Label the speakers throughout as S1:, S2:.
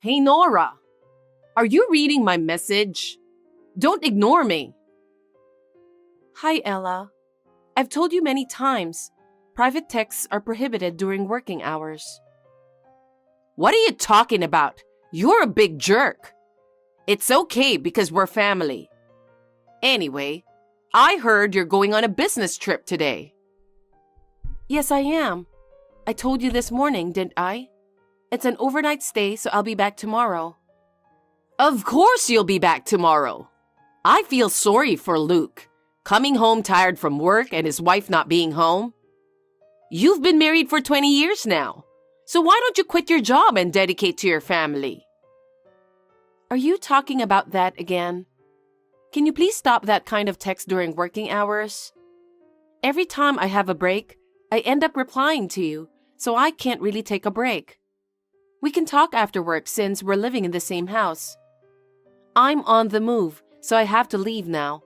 S1: Hey Nora, are you reading my message? Don't ignore me.
S2: Hi, Ella. I've told you many times, private texts are prohibited during working hours.
S1: What are you talking about? You're a big jerk. It's okay because we're family. Anyway, I heard you're going on a business trip today.
S2: Yes, I am. I told you this morning, didn't I? It's an overnight stay, so I'll be back tomorrow.
S1: Of course you'll be back tomorrow. I feel sorry for Luke, coming home tired from work and his wife not being home. You've been married for 20 years now, so why don't you quit your job and dedicate to your family?
S2: Are you talking about that again? Can you please stop that kind of text during working hours? Every time I have a break, I end up replying to you, so I can't really take a break. We can talk after work since we're living in the same house. I'm on the move, so I have to leave now.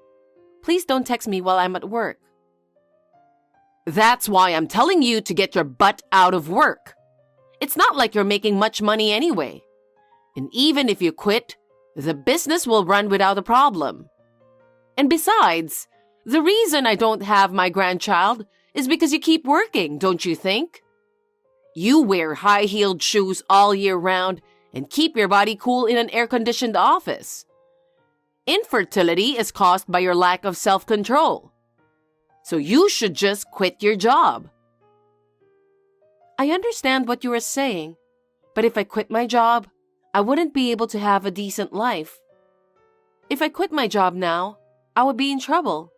S2: Please don't text me while I'm at work.
S1: That's why I'm telling you to get your butt out of work. It's not like you're making much money anyway. And even if you quit, the business will run without a problem. And besides, the reason I don't have my grandchild is because you keep working, don't you think? You wear high-heeled shoes all year round and keep your body cool in an air-conditioned office. Infertility is caused by your lack of self-control. So you should just quit your job.
S2: I understand what you are saying, but if I quit my job, I wouldn't be able to have a decent life. If I quit my job now, I would be in trouble.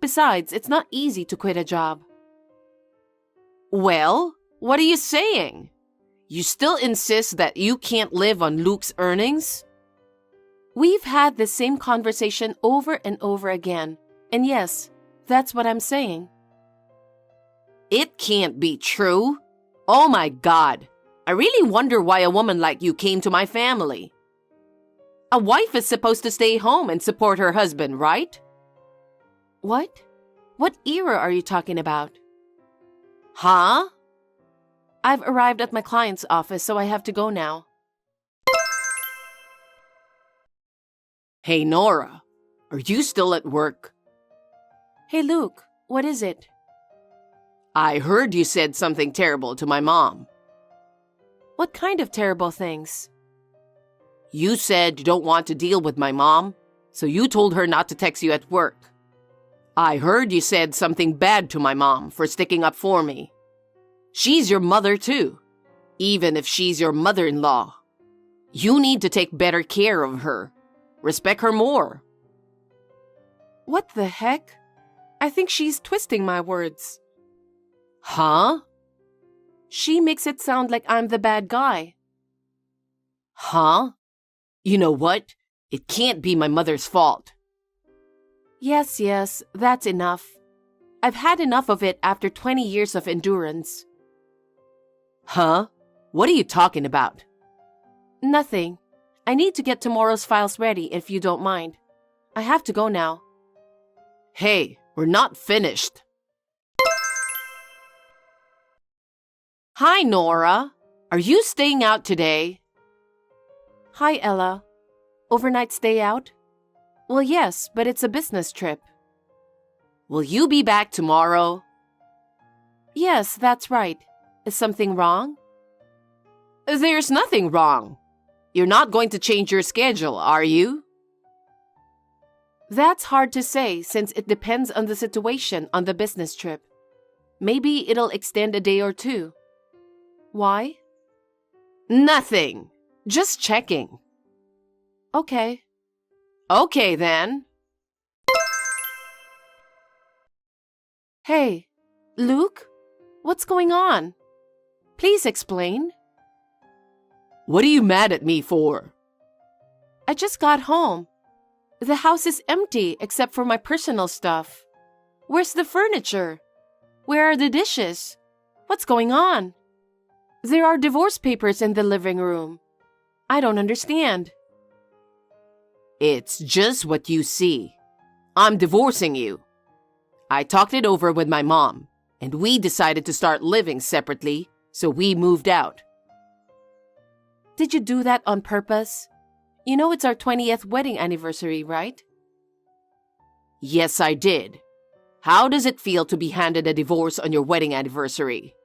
S2: Besides, it's not easy to quit a job.
S1: Well, what are you saying? You still insist that you can't live on Luke's earnings?
S2: We've had this same conversation over and over again, and yes, that's what I'm saying.
S1: It can't be true. Oh my God. I really wonder why a woman like you came to my family. A wife is supposed to stay home and support her husband, right?
S2: What? What era are you talking about?
S1: Huh?
S2: I've arrived at my client's office, so I have to go now.
S1: Hey Nora, are you still at work?
S2: Hey Luke, what is it?
S1: I heard you said something terrible to my mom.
S2: What kind of terrible things?
S1: You said you don't want to deal with my mom, so you told her not to text you at work. I heard you said something bad to my mom for sticking up for me. She's your mother too, even if she's your mother-in-law. You need to take better care of her. Respect her more.
S2: What the heck? I think she's twisting my words.
S1: Huh?
S2: She makes it sound like I'm the bad guy.
S1: Huh? You know what? It can't be my mother's fault.
S2: Yes, that's enough. I've had enough of it after 20 years of endurance.
S1: Huh? What are you talking about?
S2: Nothing. I need to get tomorrow's files ready if you don't mind. I have to go now.
S1: Hey, we're not finished. Hi, Nora. Are you staying out today?
S2: Hi, Ella. Overnight stay out? Well, yes, but it's a business trip.
S1: Will you be back tomorrow?
S2: Yes, that's right. Is something wrong?
S1: There's nothing wrong. You're not going to change your schedule, are you?
S2: That's hard to say since it depends on the situation on the business trip. Maybe it'll extend a day or two. Why?
S1: Nothing. Just checking.
S2: Okay.
S1: Okay, then.
S2: Hey, Luke? What's going on? Please explain.
S1: What are you mad at me for?
S2: I just got home. The house is empty except for my personal stuff. Where's the furniture? Where are the dishes? What's going on? There are divorce papers in the living room. I don't understand.
S1: It's just what you see. I'm divorcing you. I talked it over with my mom, and we decided to start living separately, so we moved out.
S2: Did you do that on purpose? You know it's our 20th wedding anniversary, right?
S1: Yes, I did. How does it feel to be handed a divorce on your wedding anniversary?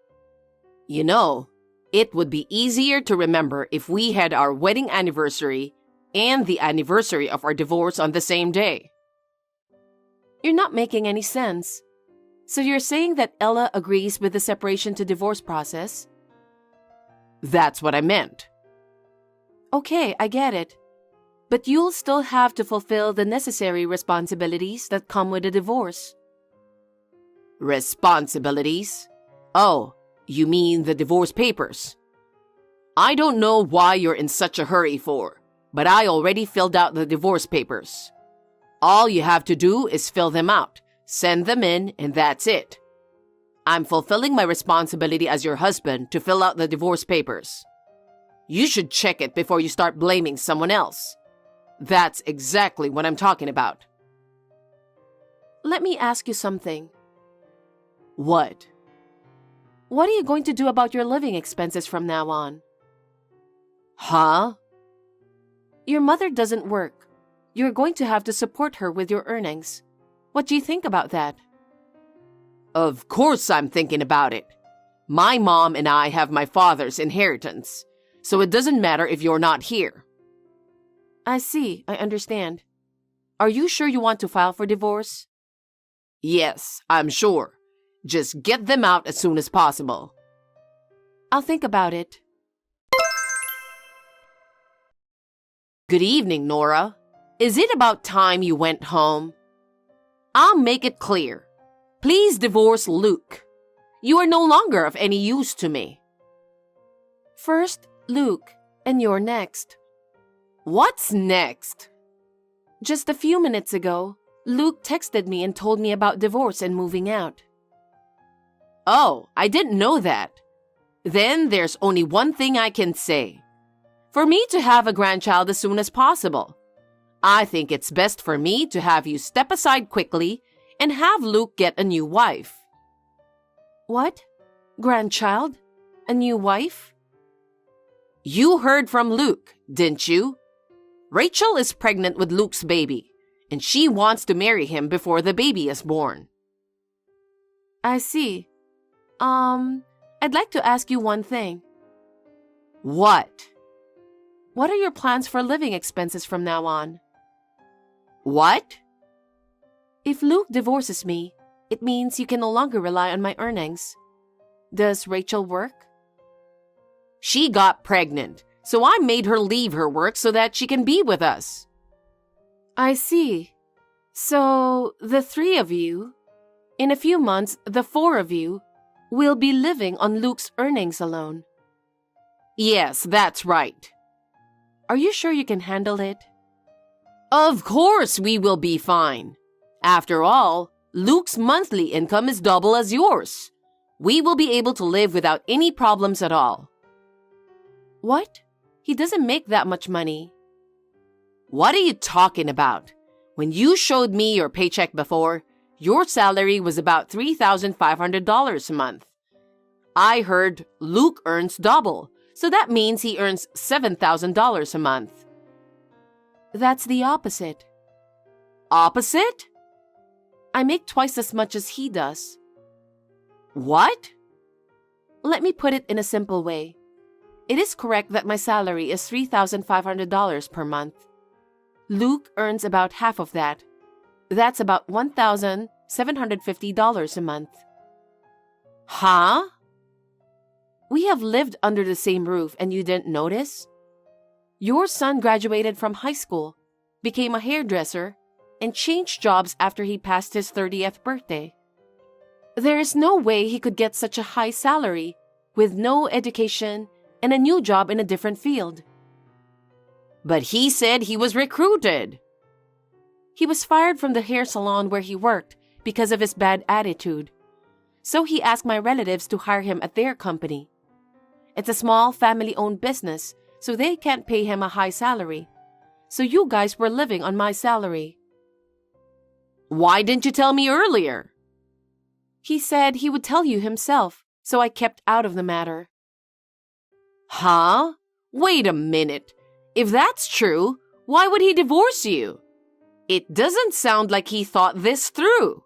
S1: You know, it would be easier to remember if we had our wedding anniversary and the anniversary of our divorce on the same day.
S2: You're not making any sense. So you're saying that Ella agrees with the separation to divorce process?
S1: That's what I meant.
S2: Okay, I get it. But you'll still have to fulfill the necessary responsibilities that come with a divorce.
S1: Responsibilities? Oh, you mean the divorce papers? I don't know why you're in such a hurry for, but I already filled out the divorce papers. All you have to do is fill them out, send them in, and that's it. I'm fulfilling my responsibility as your husband to fill out the divorce papers. You should check it before you start blaming someone else. That's exactly what I'm talking about.
S2: Let me ask you something.
S1: What?
S2: What are you going to do about your living expenses from now on?
S1: Huh?
S2: Your mother doesn't work. You're going to have to support her with your earnings. What do you think about that?
S1: Of course I'm thinking about it. My mom and I have my father's inheritance, so it doesn't matter if you're not here.
S2: I see, I understand. Are you sure you want to file for divorce?
S1: Yes, I'm sure. Just get them out as soon as possible.
S2: I'll think about it.
S1: Good evening, Nora. Is it about time you went home? I'll make it clear. Please divorce Luke. You are no longer of any use to me.
S2: First, Luke, and you're next.
S1: What's next?
S2: Just a few minutes ago, Luke texted me and told me about divorce and moving out.
S1: Oh, I didn't know that. Then there's only one thing I can say. For me to have a grandchild as soon as possible. I think it's best for me to have you step aside quickly and have Luke get a new wife.
S2: What? Grandchild? A new wife?
S1: You heard from Luke, didn't you? Rachel is pregnant with Luke's baby, and she wants to marry him before the baby is born.
S2: I see. I'd like to ask you one thing.
S1: What?
S2: What are your plans for living expenses from now on?
S1: What?
S2: If Luke divorces me, it means you can no longer rely on my earnings. Does Rachel work?
S1: She got pregnant, so I made her leave her work so that she can be with us.
S2: I see. So, the three of you, in a few months, the four of you, will be living on Luke's earnings alone.
S1: Yes, that's right.
S2: Are you sure you can handle it?
S1: Of course we will be fine. After all, Luke's monthly income is double as yours. We will be able to live without any problems at all.
S2: What? He doesn't make that much money.
S1: What are you talking about? When you showed me your paycheck before, your salary was about $3,500 a month. I heard Luke earns double, so that means he earns $7,000 a month.
S2: That's the opposite.
S1: Opposite?
S2: I make twice as much as he does.
S1: What?
S2: Let me put it in a simple way. It is correct that my salary is $3,500 per month. Luke earns about half of that. That's about $1,750 a month.
S1: Huh?
S2: We have lived under the same roof and you didn't notice? Your son graduated from high school, became a hairdresser, and changed jobs after he passed his 30th birthday. There is no way he could get such a high salary with no education and a new job in a different field.
S1: But he said he was recruited.
S2: He was fired from the hair salon where he worked because of his bad attitude. So he asked my relatives to hire him at their company. It's a small family-owned business, so they can't pay him a high salary. So you guys were living on my salary.
S1: Why didn't you tell me earlier?
S2: He said he would tell you himself, so I kept out of the matter.
S1: Huh? Wait a minute. If that's true, why would he divorce you? It doesn't sound like he thought this through.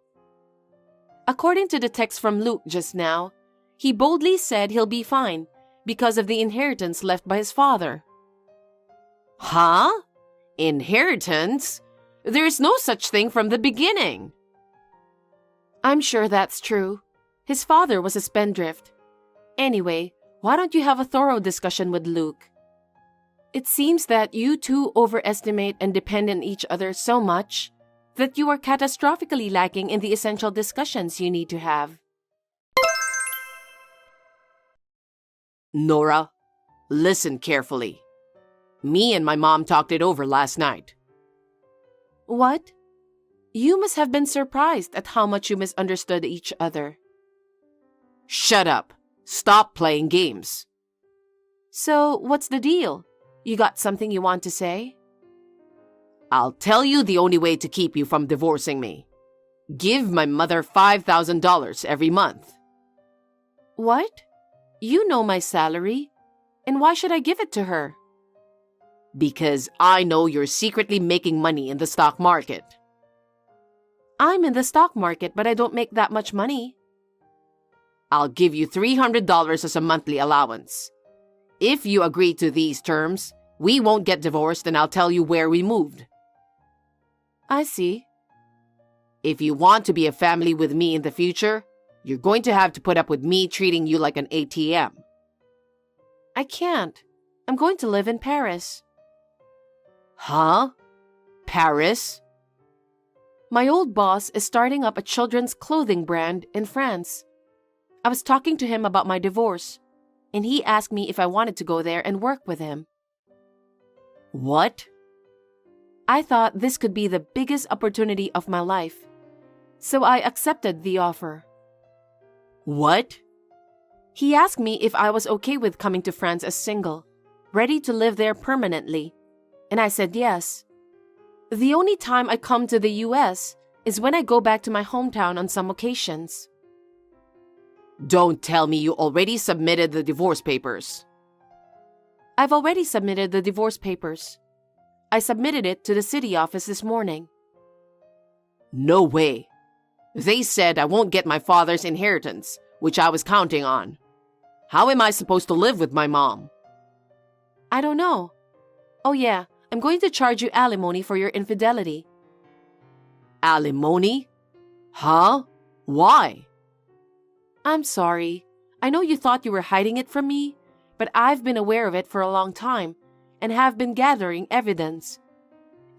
S2: According to the text from Luke just now, he boldly said he'll be fine because of the inheritance left by his father.
S1: Huh? Inheritance? There's no such thing from the beginning.
S2: I'm sure that's true. His father was a spendthrift. Anyway, why don't you have a thorough discussion with Luke? It seems that you two overestimate and depend on each other so much that you are catastrophically lacking in the essential discussions you need to have.
S1: Nora, listen carefully. Me and my mom talked it over last night.
S2: What? You must have been surprised at how much you misunderstood each other.
S1: Shut up. Stop playing games.
S2: So, what's the deal? You got something you want to say?
S1: I'll tell you the only way to keep you from divorcing me. Give my mother $5,000 every month.
S2: What? You know my salary. And why should I give it to her?
S1: Because I know you're secretly making money in the stock market.
S2: I'm in the stock market, but I don't make that much money.
S1: I'll give you $300 as a monthly allowance. If you agree to these terms, we won't get divorced and I'll tell you where we moved.
S2: I see.
S1: If you want to be a family with me in the future, you're going to have to put up with me treating you like an ATM.
S2: I can't. I'm going to live in Paris.
S1: Huh? Paris?
S2: My old boss is starting up a children's clothing brand in France. I was talking to him about my divorce, and he asked me if I wanted to go there and work with him.
S1: What?
S2: I thought this could be the biggest opportunity of my life, so I accepted the offer.
S1: What?
S2: He asked me if I was okay with coming to France as single, ready to live there permanently, and I said yes. The only time I come to the US is when I go back to my hometown on some occasions.
S1: Don't tell me you already submitted the divorce papers.
S2: I've already submitted the divorce papers. I submitted it to the city office this morning.
S1: No way. They said I won't get my father's inheritance, which I was counting on. How am I supposed to live with my mom?
S2: I don't know. Oh yeah, I'm going to charge you alimony for your infidelity.
S1: Alimony? Huh? Why?
S2: I'm sorry. I know you thought you were hiding it from me, but I've been aware of it for a long time and have been gathering evidence.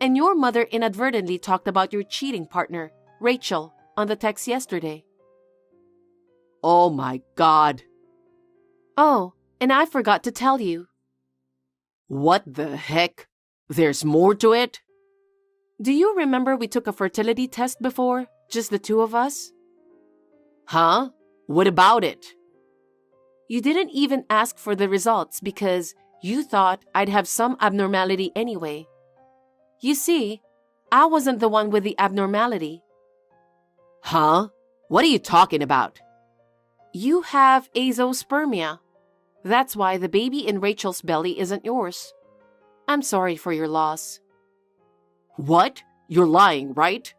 S2: And your mother inadvertently talked about your cheating partner, Rachel, on the text yesterday.
S1: Oh my God.
S2: Oh, and I forgot to tell you.
S1: What the heck? There's more to it?
S2: Do you remember we took a fertility test before, just the two of us?
S1: Huh? What about it?
S2: You didn't even ask for the results because you thought I'd have some abnormality anyway. You see, I wasn't the one with the abnormality.
S1: Huh? What are you talking about?
S2: You have azoospermia. That's why the baby in Rachel's belly isn't yours. I'm sorry for your loss.
S1: What? You're lying, right?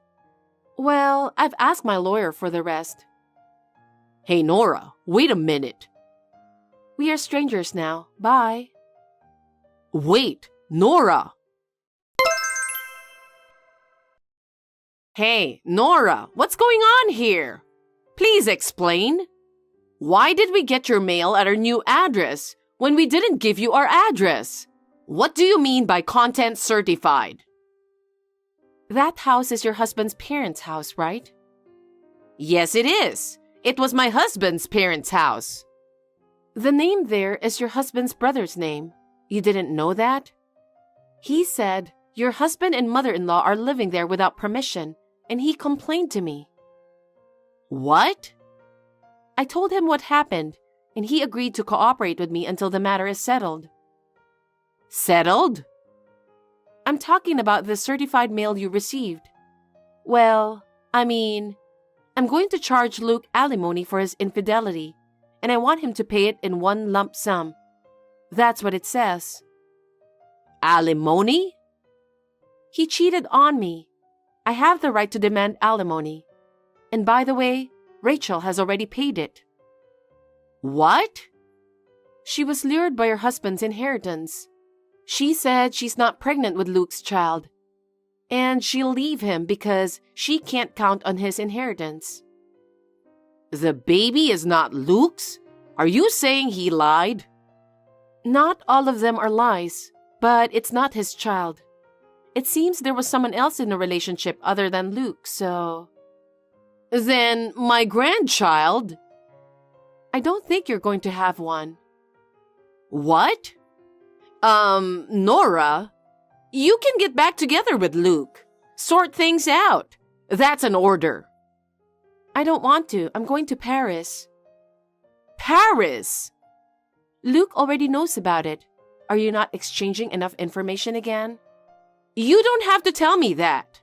S2: Well, I've asked my lawyer for the rest.
S1: Hey, Nora, wait a minute.
S2: We are strangers now. Bye.
S1: Wait, Nora! Hey, Nora, what's going on here? Please explain. Why did we get your mail at our new address when we didn't give you our address? What do you mean by content certified?
S2: That house is your husband's parents' house, right?
S1: Yes, it is. It was my husband's parents' house.
S2: The name there is your husband's brother's name. You didn't know that? He said your husband and mother-in-law are living there without permission, and he complained to me.
S1: What?
S2: I told him what happened, and he agreed to cooperate with me until the matter is settled.
S1: Settled?
S2: I'm talking about the certified mail you received. Well, I'm going to charge Luke alimony for his infidelity, and I want him to pay it in one lump sum. That's what it says.
S1: Alimony?
S2: He cheated on me. I have the right to demand alimony. And by the way, Rachel has already paid it.
S1: What?
S2: She was lured by her husband's inheritance. She said she's not pregnant with Luke's child, and she'll leave him because she can't count on his inheritance.
S1: The baby is not Luke's? Are you saying he lied?
S2: Not all of them are lies, but it's not his child. It seems there was someone else in the relationship other than Luke, so...
S1: Then my grandchild?
S2: I don't think you're going to have one.
S1: What? Nora, you can get back together with Luke. Sort things out. That's an order.
S2: I don't want to. I'm going to Paris.
S1: Paris?
S2: Luke already knows about it. Are you not exchanging enough information again?
S1: You don't have to tell me that.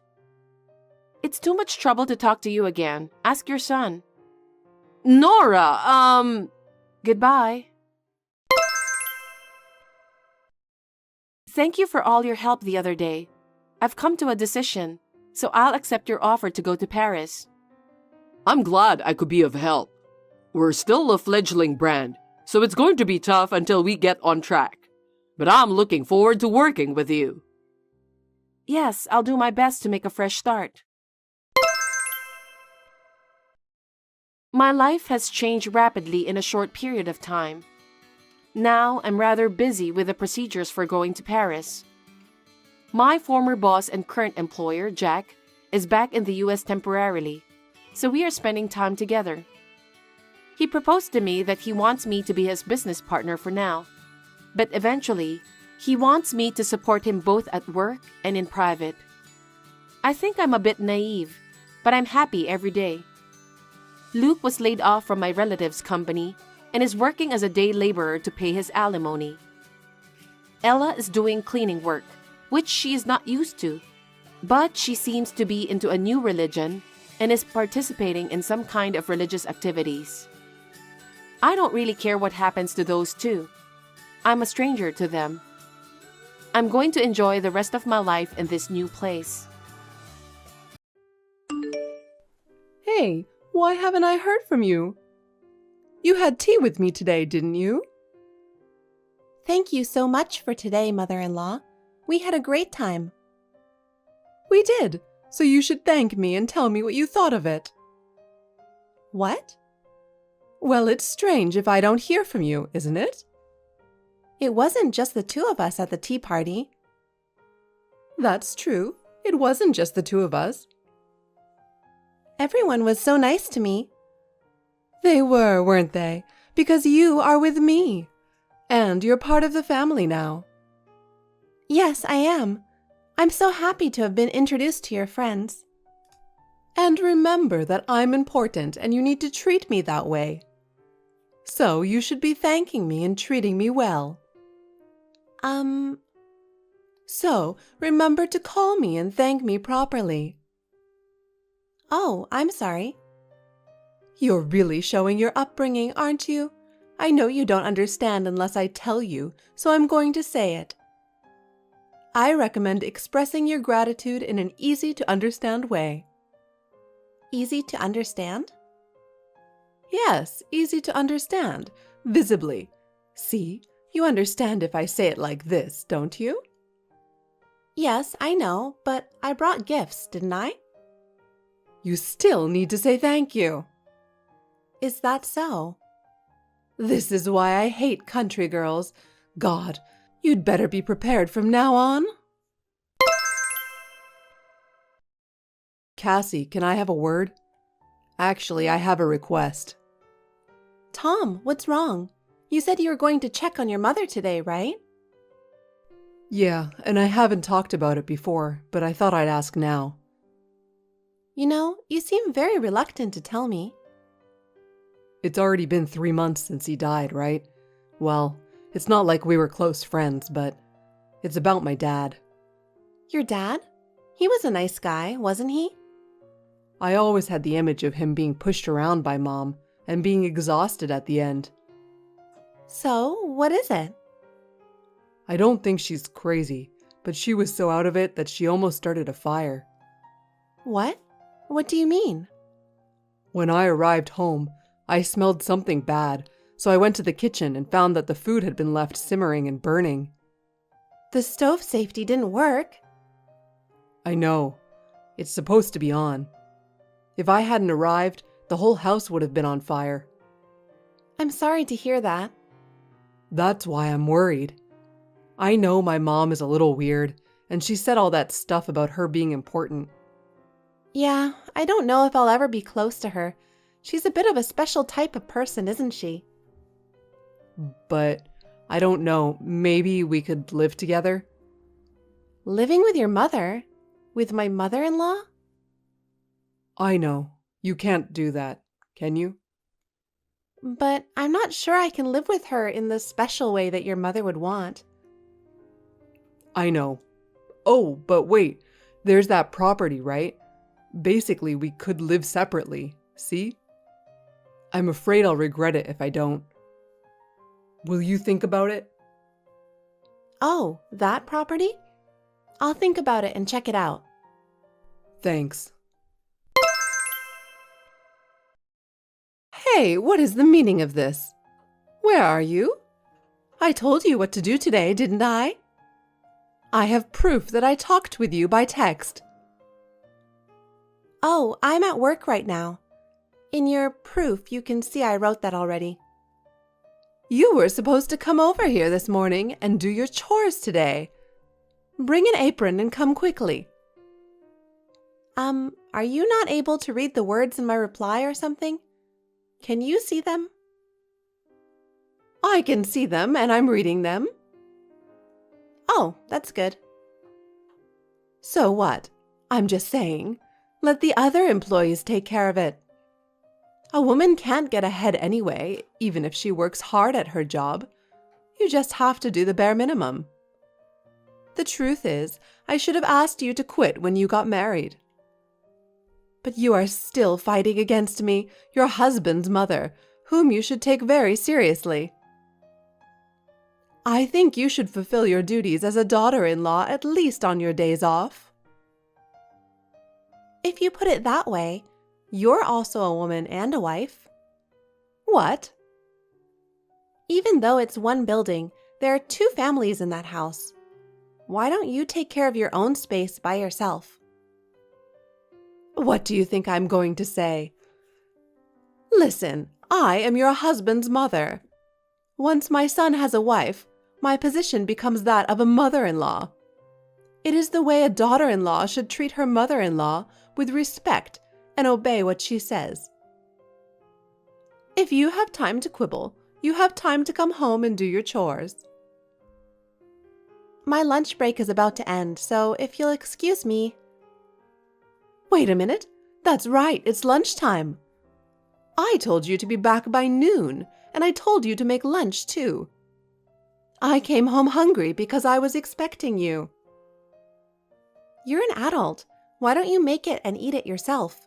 S2: It's too much trouble to talk to you again. Ask your son.
S1: Nora,
S2: Goodbye. Thank you for all your help the other day. I've come to a decision, so I'll accept your offer to go to Paris.
S1: I'm glad I could be of help. We're still a fledgling brand, so it's going to be tough until we get on track. But I'm looking forward to working with you.
S2: Yes, I'll do my best to make a fresh start. My life has changed rapidly in a short period of time. Now I'm rather busy with the procedures for going to Paris. My former boss and current employer, Jack, is back in the US temporarily, so we are spending time together. He proposed to me that he wants me to be his business partner for now, but eventually, he wants me to support him both at work and in private. I think I'm a bit naive, but I'm happy every day. Luke was laid off from my relative's company and is working as a day laborer to pay his alimony. Ella is doing cleaning work, which she is not used to, but she seems to be into a new religion and is participating in some kind of religious activities. I don't really care what happens to those two. I'm a stranger to them. I'm going to enjoy the rest of my life in this new place.
S3: Hey, why haven't I heard from you? You had tea with me today, didn't you?
S4: Thank you so much for today, Mother-in-law. We had a great time.
S3: We did, so you should thank me and tell me what you thought of it.
S4: What?
S3: Well, it's strange if I don't hear from you, isn't it?
S4: It wasn't just the two of us at the tea party.
S3: That's true. It wasn't just the two of us.
S4: Everyone was so nice to me.
S3: They were, weren't they? Because you are with me. And you're part of the family now.
S4: Yes, I am. I'm so happy to have been introduced to your friends.
S3: And remember that I'm important and you need to treat me that way. So you should be thanking me and treating me well. So remember to call me and thank me properly.
S4: Oh, I'm sorry.
S3: You're really showing your upbringing, aren't you? I know you don't understand unless I tell you, so I'm going to say it. I recommend expressing your gratitude in an easy-to-understand way.
S4: Easy to understand?
S3: Yes, easy to understand, visibly. See, you understand if I say it like this, don't you?
S4: Yes, I know, but I brought gifts, didn't I?
S3: You still need to say thank you.
S4: Is that so?
S3: This is why I hate country girls. God, you'd better be prepared from now on. Cassie, can I have a word? Actually, I have a request.
S4: Tom, what's wrong? You said you were going to check on your mother today, right?
S3: Yeah, and I haven't talked about it before, but I thought I'd ask now.
S4: You know, you seem very reluctant to tell me.
S3: It's already been 3 months since he died, right? Well, it's not like we were close friends, but it's about my dad.
S4: Your dad? He was a nice guy, wasn't he?
S3: I always had the image of him being pushed around by Mom and being exhausted at the end.
S4: So, what is it?
S3: I don't think she's crazy, but she was so out of it that she almost started a fire.
S4: What? What do you mean?
S3: When I arrived home, I smelled something bad, so I went to the kitchen and found that the food had been left simmering and burning.
S4: The stove safety didn't work.
S3: I know. It's supposed to be on. If I hadn't arrived, the whole house would have been on fire.
S4: I'm sorry to hear that.
S3: That's why I'm worried. I know my mom is a little weird, and she said all that stuff about her being important.
S4: Yeah, I don't know if I'll ever be close to her. She's a bit of a special type of person, isn't she?
S3: But I don't know, maybe we could live together?
S4: Living with your mother? With my mother-in-law?
S3: I know. You can't do that, can you?
S4: But I'm not sure I can live with her in the special way that your mother would want.
S3: I know. Oh, but wait. There's that property, right? Basically, we could live separately, see? I'm afraid I'll regret it if I don't. Will you think about it?
S4: Oh, that property? I'll think about it and check it out.
S3: Thanks.
S2: Hey, what is the meaning of this? Where are you? I told you what to do today, didn't I? I have proof that I talked with you by text.
S4: Oh, I'm at work right now. In your proof, you can see I wrote that already.
S2: You were supposed to come over here this morning and do your chores today. Bring an apron and come quickly.
S4: Are you not able to read the words in my reply or something? Can you see them?
S2: I can see them and I'm reading them.
S4: Oh, that's good.
S2: So what? I'm just saying, let the other employees take care of it. A woman can't get ahead anyway, even if she works hard at her job. You just have to do the bare minimum. The truth is, I should have asked you to quit when you got married. But you are still fighting against me, your husband's mother, whom you should take very seriously. I think you should fulfill your duties as a daughter-in-law at least on your days off.
S4: If you put it that way, you're also a woman and a wife.
S2: What?
S4: Even though it's one building, there are two families in that house. Why don't you take care of your own space by yourself?
S2: What do you think I'm going to say? Listen, I am your husband's mother. Once my son has a wife, my position becomes that of a mother-in-law. It is the way a daughter-in-law should treat her mother-in-law with respect and obey what she says. If you have time to quibble, you have time to come home and do your chores.
S4: My lunch break is about to end, so if you'll excuse me.
S2: Wait a minute. That's right, it's lunchtime. I told you to be back by noon, and I told you to make lunch too. I came home hungry because I was expecting you.
S4: You're an adult. Why don't you make it and eat it yourself?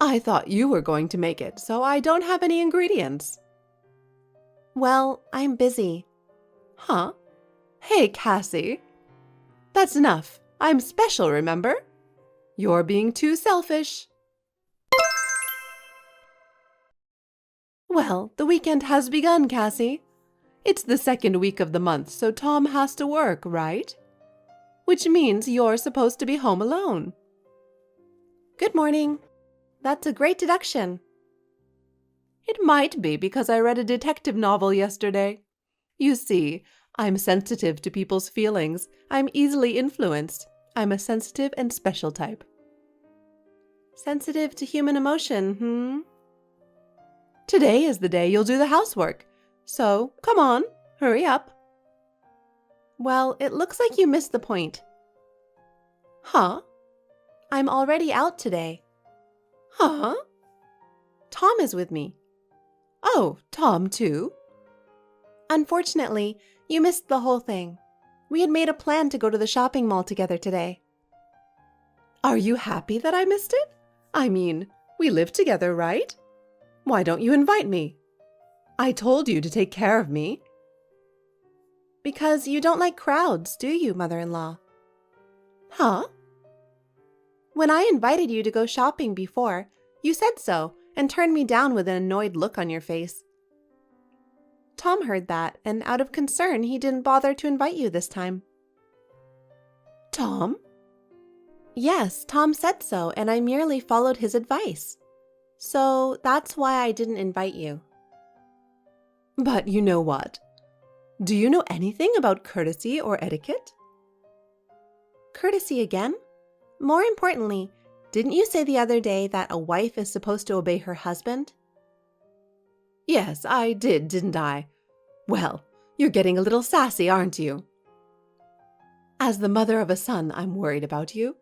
S2: I thought you were going to make it, so I don't have any ingredients.
S4: Well, I'm busy.
S2: Huh? Hey, Cassie. That's enough. I'm special, remember? You're being too selfish. Well, the weekend has begun, Cassie. It's the second week of the month, so Tom has to work, right? Which means you're supposed to be home alone.
S4: Good morning. That's a great deduction.
S2: It might be because I read a detective novel yesterday. You see, I'm sensitive to people's feelings. I'm easily influenced. I'm a sensitive and special type.
S4: Sensitive to human emotion,
S2: Today is the day you'll do the housework. So, come on, hurry up.
S4: Well, it looks like you missed the point.
S2: Huh?
S4: I'm already out today.
S2: Huh?
S4: Tom is with me.
S2: Oh, Tom too?
S4: Unfortunately, you missed the whole thing. We had made a plan to go to the shopping mall together today.
S2: Are you happy that I missed it? I mean, we live together, right? Why don't you invite me? I told you to take care of me.
S4: Because you don't like crowds, do you, mother-in-law? Huh? When I invited you to go shopping before, you said so and turned me down with an annoyed look on your face. Tom heard that, and out of concern, he didn't bother to invite you this time.
S3: Tom?
S4: Yes, Tom said so, and I merely followed his advice. So that's why I didn't invite you.
S3: But you know what? Do you know anything about courtesy or etiquette?
S4: Courtesy again? More importantly, didn't you say the other day that a wife is supposed to obey her husband?
S3: Yes, I did, didn't I? Well, you're getting a little sassy, aren't you? As the mother of a son, I'm worried about you.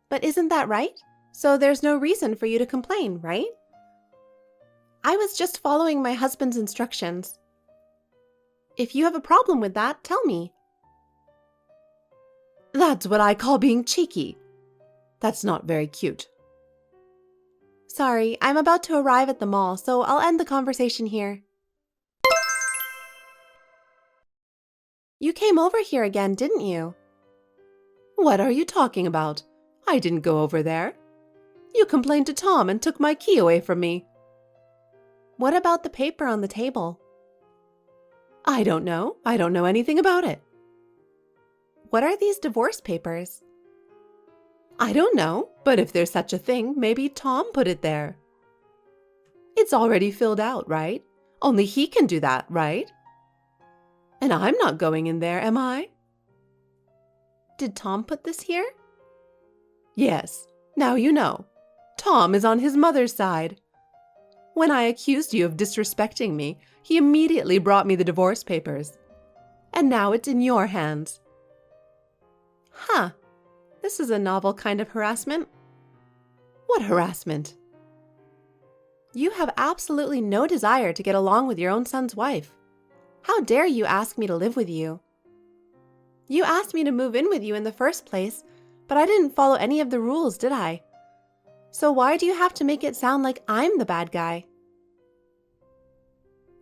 S4: But isn't that right? So there's no reason for you to complain, right? I was just following my husband's instructions. If you have a problem with that, tell me.
S3: That's what I call being cheeky. That's not very cute.
S4: Sorry, I'm about to arrive at the mall, so I'll end the conversation here. You came over here again, didn't you?
S3: What are you talking about? I didn't go over there. You complained to Tom and took my key away from me.
S4: What about the paper on the table?
S3: I don't know. I don't know anything about it.
S4: What are these divorce papers?
S3: I don't know, but if there's such a thing, maybe Tom put it there. It's already filled out, right? Only he can do that, right? And I'm not going in there, am I?
S4: Did Tom put this here?
S3: Yes. Now you know. Tom is on his mother's side. When I accused you of disrespecting me, he immediately brought me the divorce papers. And now it's in your hands.
S4: Huh. This is a novel kind of harassment.
S3: What harassment?
S4: You have absolutely no desire to get along with your own son's wife. How dare you ask me to live with you? You asked me to move in with you in the first place, but I didn't follow any of the rules, did I? So why do you have to make it sound like I'm the bad guy?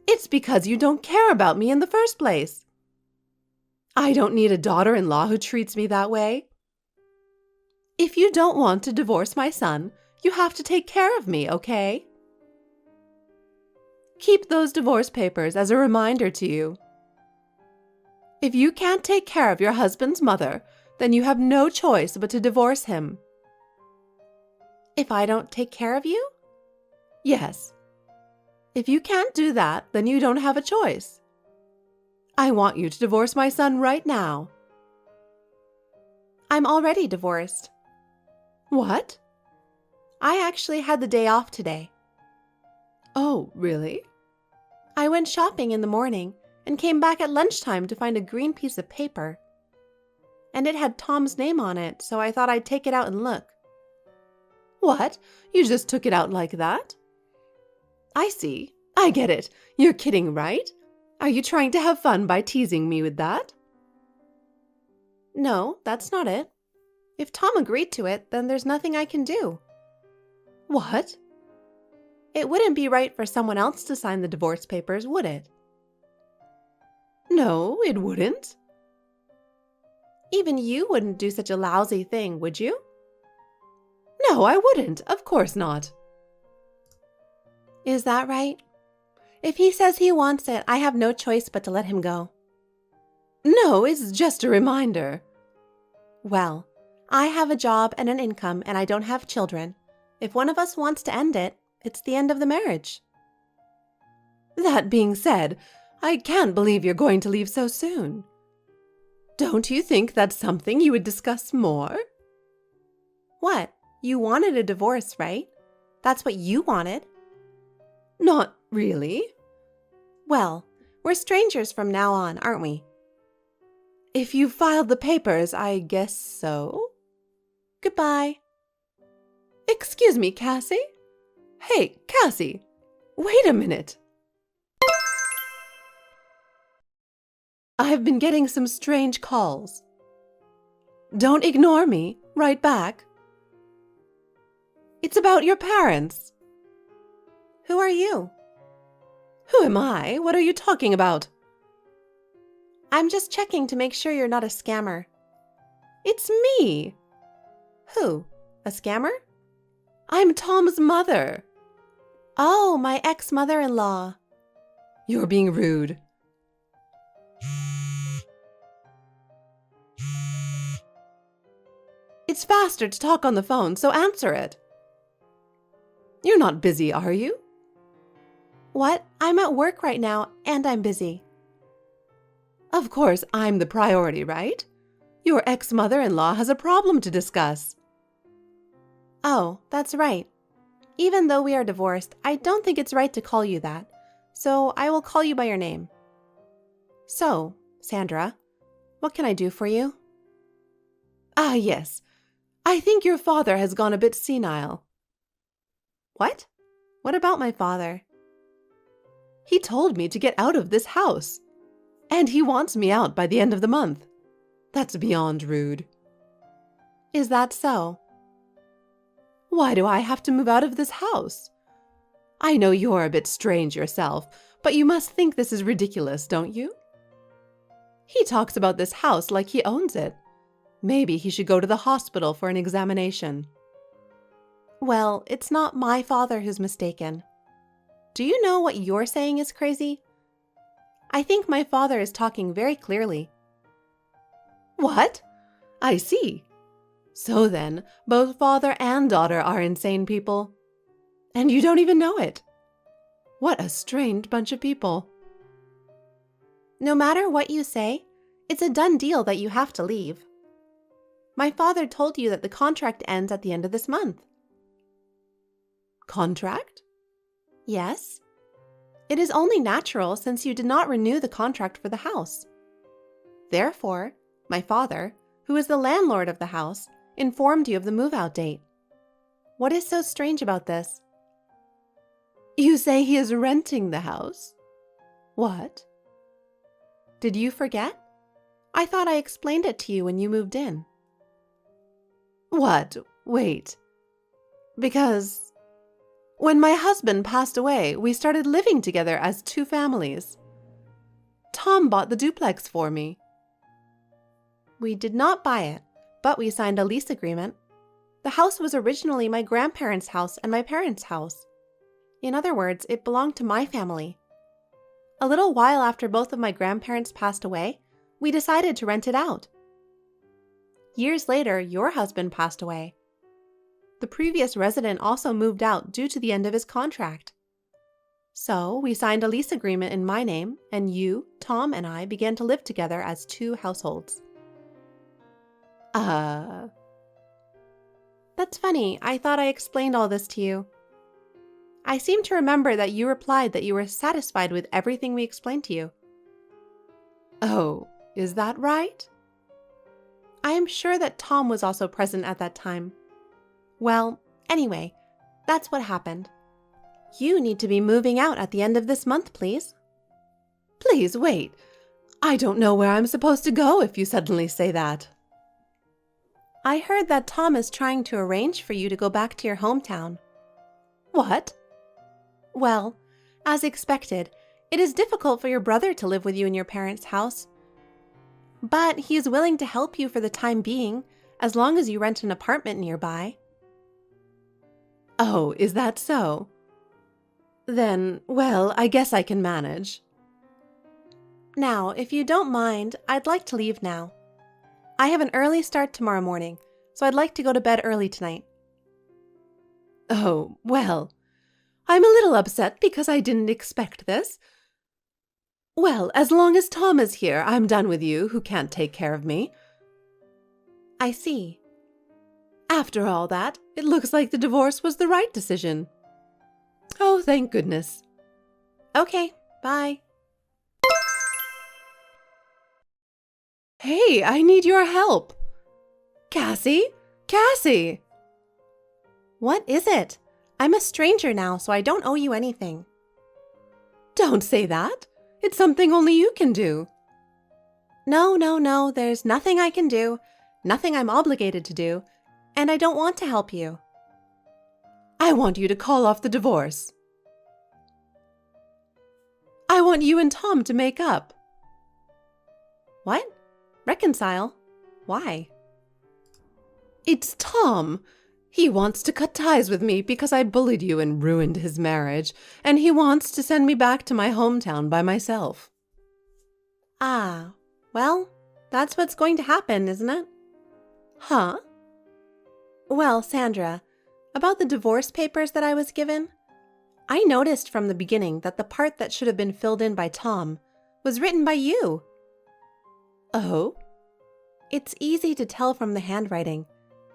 S3: It's because you don't care about me in the first place. I don't need a daughter-in-law who treats me that way. If you don't want to divorce my son, you have to take care of me, okay? Keep those divorce papers as a reminder to you. If you can't take care of your husband's mother, then you have no choice but to divorce him.
S4: If I don't take care of you?
S3: Yes. If you can't do that, then you don't have a choice. I want you to divorce my son right now.
S4: I'm already divorced.
S3: What?
S4: I actually had the day off today.
S3: Oh, really?
S4: I went shopping in the morning and came back at lunchtime to find a green piece of paper. And it had Tom's name on it, so I thought I'd take it out and look.
S3: What? You just took it out like that? I see. I get it. You're kidding, right? Are you trying to have fun by teasing me with that?
S4: No, that's not it. If Tom agreed to it, then there's nothing I can do.
S3: What?
S4: It wouldn't be right for someone else to sign the divorce papers, would it?
S3: No, it wouldn't.
S4: Even you wouldn't do such a lousy thing, would you?
S3: No, I wouldn't. Of course not.
S4: Is that right? If he says he wants it, I have no choice but to let him go.
S3: No, it's just a reminder.
S4: Well, I have a job and an income, and I don't have children. If one of us wants to end it, it's the end of the marriage.
S3: That being said, I can't believe you're going to leave so soon. Don't you think that's something you would discuss more?
S4: What? You wanted a divorce, right? That's what you wanted.
S3: Not really.
S4: Well, we're strangers from now on, aren't we?
S3: If you filed the papers, I guess so.
S4: Goodbye.
S3: Excuse me, Cassie? Hey, Cassie, wait a minute. I've been getting some strange calls. Don't ignore me. Write back. It's about your parents.
S4: Who are you?
S3: Who am I? What are you talking about?
S4: I'm just checking to make sure you're not a scammer.
S3: It's me.
S4: Who? A scammer?
S3: I'm Tom's mother.
S4: Oh, my ex-mother-in-law.
S3: You're being rude. It's faster to talk on the phone, so answer it. You're not busy, are you?
S4: What? I'm at work right now, and I'm busy.
S3: Of course, I'm the priority, right? Your ex-mother-in-law has a problem to discuss.
S4: Oh, that's right. Even though we are divorced, I don't think it's right to call you that, so I will call you by your name. So, Sandra, what can I do for you?
S3: Ah, yes. I think your father has gone a bit senile.
S4: What? What about my father?
S3: He told me to get out of this house. And he wants me out by the end of the month. That's beyond rude.
S4: Is that so?
S3: Why do I have to move out of this house? I know you're a bit strange yourself, but you must think this is ridiculous, don't you? He talks about this house like he owns it. Maybe he should go to the hospital for an examination.
S4: Well, it's not my father who's mistaken. Do you know what you're saying is crazy? I think my father is talking very clearly.
S3: What? I see. So then, both father and daughter are insane people. And you don't even know it. What a strange bunch of people.
S4: No matter what you say, it's a done deal that you have to leave. My father told you that the contract ends at the end of this month.
S3: Contract?
S4: Yes. It is only natural since you did not renew the contract for the house. Therefore, my father, who is the landlord of the house, informed you of the move-out date. What is so strange about this?
S3: You say he is renting the house? What?
S4: Did you forget? I thought I explained it to you when you moved in.
S3: What? Wait. Because when my husband passed away, we started living together as two families. Tom bought the duplex for me.
S4: We did not buy it, but we signed a lease agreement. The house was originally my grandparents' house and my parents' house. In other words, it belonged to my family. A little while after both of my grandparents passed away, we decided to rent it out. Years later, your husband passed away. The previous resident also moved out due to the end of his contract. So, we signed a lease agreement in my name, and you, Tom, and I began to live together as two households. That's funny. I thought I explained all this to you. I seem to remember that you replied that you were satisfied with everything we explained to you.
S3: Oh, is that right?
S4: I am sure that Tom was also present at that time. Well, anyway, that's what happened. You need to be moving out at the end of this month, please.
S3: Please wait. I don't know where I'm supposed to go if you suddenly say that.
S4: I heard that Tom is trying to arrange for you to go back to your hometown.
S3: What?
S4: Well, as expected, it is difficult for your brother to live with you in your parents' house. But he is willing to help you for the time being, as long as you rent an apartment nearby.
S3: Oh, is that so? Then, well, I guess I can manage.
S4: Now, if you don't mind, I'd like to leave now. I have an early start tomorrow morning, so I'd like to go to bed early tonight.
S3: Oh, well, I'm a little upset because I didn't expect this. Well, as long as Tom is here, I'm done with you, who can't take care of me.
S4: I see.
S3: After all that, it looks like the divorce was the right decision. Oh, thank goodness.
S4: Okay, bye.
S3: Hey, I need your help. Cassie? Cassie!
S4: What is it? I'm a stranger now, so I don't owe you anything.
S3: Don't say that. It's something only you can do.
S4: No, there's nothing I can do, nothing I'm obligated to do, and I don't want to help you.
S3: I want you to call off the divorce. I want you and Tom to make up.
S4: What? Reconcile? Why?
S3: It's Tom. He wants to cut ties with me because I bullied you and ruined his marriage, and he wants to send me back to my hometown by myself.
S4: Ah, well, that's what's going to happen, isn't it?
S3: Huh?
S4: Well, Sandra, about the divorce papers that I was given, I noticed from the beginning that the part that should have been filled in by Tom was written by you.
S3: Oh?
S4: It's easy to tell from the handwriting.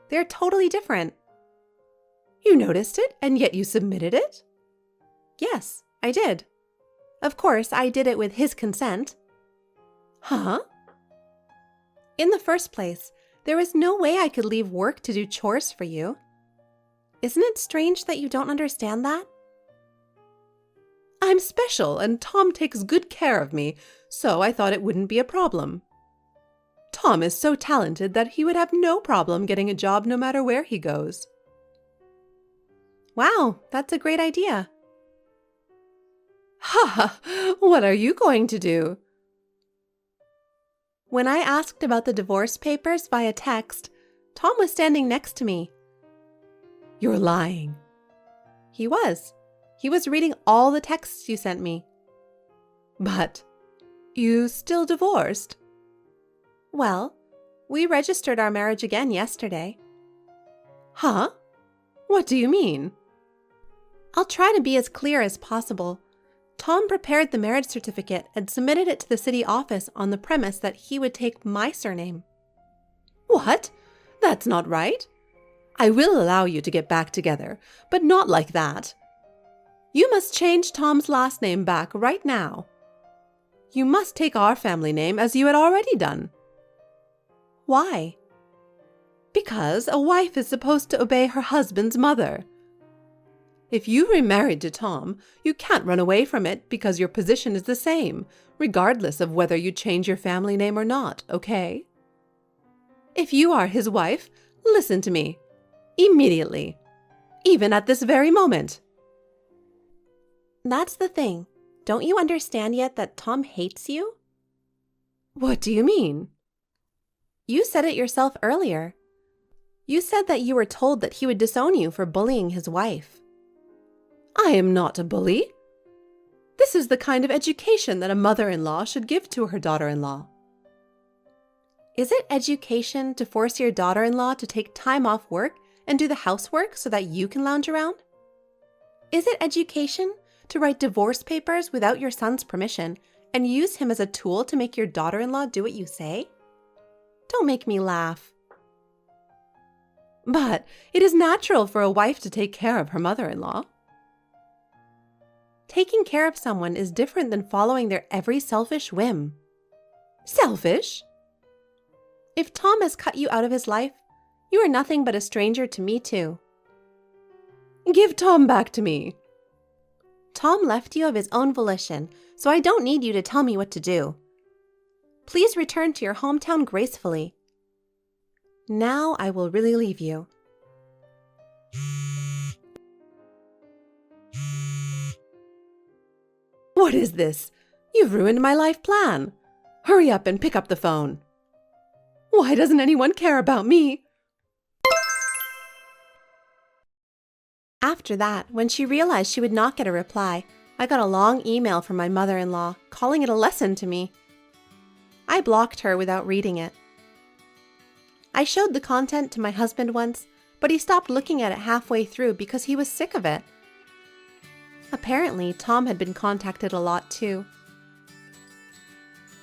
S4: They're totally different.
S3: You noticed it, and yet you submitted it?
S4: Yes, I did. Of course, I did it with his consent.
S3: Huh?
S4: In the first place, there was no way I could leave work to do chores for you. Isn't it strange that you don't understand that?
S3: I'm special, and Tom takes good care of me, so I thought it wouldn't be a problem. Tom is so talented that he would have no problem getting a job no matter where he goes.
S4: Wow, that's a great idea.
S3: Ha ha! What are you going to do?
S4: When I asked about the divorce papers via text, Tom was standing next to me.
S3: You're lying.
S4: He was. He was reading all the texts you sent me.
S3: But you still divorced?
S4: Well, we registered our marriage again yesterday.
S3: Huh? What do you mean?
S4: I'll try to be as clear as possible. Tom prepared the marriage certificate and submitted it to the city office on the premise that he would take my surname.
S3: What? That's not right. I will allow you to get back together, but not like that. You must change Tom's last name back right now. You must take our family name as you had already done.
S4: Why?
S3: Because a wife is supposed to obey her husband's mother. If you remarried to Tom, you can't run away from it because your position is the same, regardless of whether you change your family name or not, okay? If you are his wife, listen to me. Immediately. Even at this very moment.
S4: That's the thing. Don't you understand yet that Tom hates you?
S3: What do you mean?
S4: You said it yourself earlier. You said that you were told that he would disown you for bullying his wife.
S3: I am not a bully. This is the kind of education that a mother-in-law should give to her daughter-in-law.
S4: Is it education to force your daughter-in-law to take time off work and do the housework so that you can lounge around? Is it education to write divorce papers without your son's permission and use him as a tool to make your daughter-in-law do what you say? Don't make me laugh.
S3: But it is natural for a wife to take care of her mother-in-law.
S4: Taking care of someone is different than following their every selfish whim.
S3: Selfish?
S4: If Tom has cut you out of his life, you are nothing but a stranger to me too.
S3: Give Tom back to me.
S4: Tom left you of his own volition, so I don't need you to tell me what to do. Please return to your hometown gracefully. Now I will really leave you.
S3: What is this? You've ruined my life plan. Hurry up and pick up the phone. Why doesn't anyone care about me?
S4: After that, when she realized she would not get a reply, I got a long email from my mother-in-law calling it a lesson to me. I blocked her without reading it. I showed the content to my husband once, but he stopped looking at it halfway through because he was sick of it. Apparently, Tom had been contacted a lot too.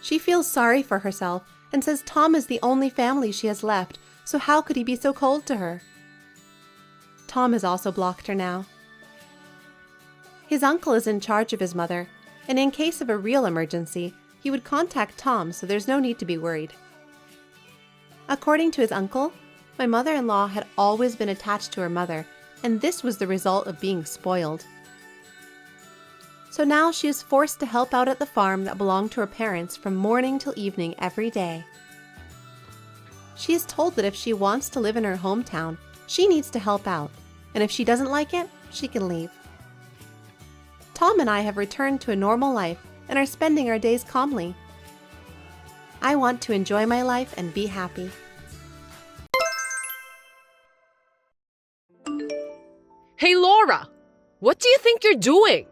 S4: She feels sorry for herself and says Tom is the only family she has left, so how could he be so cold to her? Tom has also blocked her now. His uncle is in charge of his mother, and in case of a real emergency, he would contact Tom, so there's no need to be worried. According to his uncle, my mother-in-law had always been attached to her mother, and this was the result of being spoiled. So now she is forced to help out at the farm that belonged to her parents from morning till evening every day. She is told that if she wants to live in her hometown, she needs to help out, and if she doesn't like it, she can leave. Tom and I have returned to a normal life and are spending our days calmly. I want to enjoy my life and be happy.
S2: Hey, Laura! What do you think you're doing?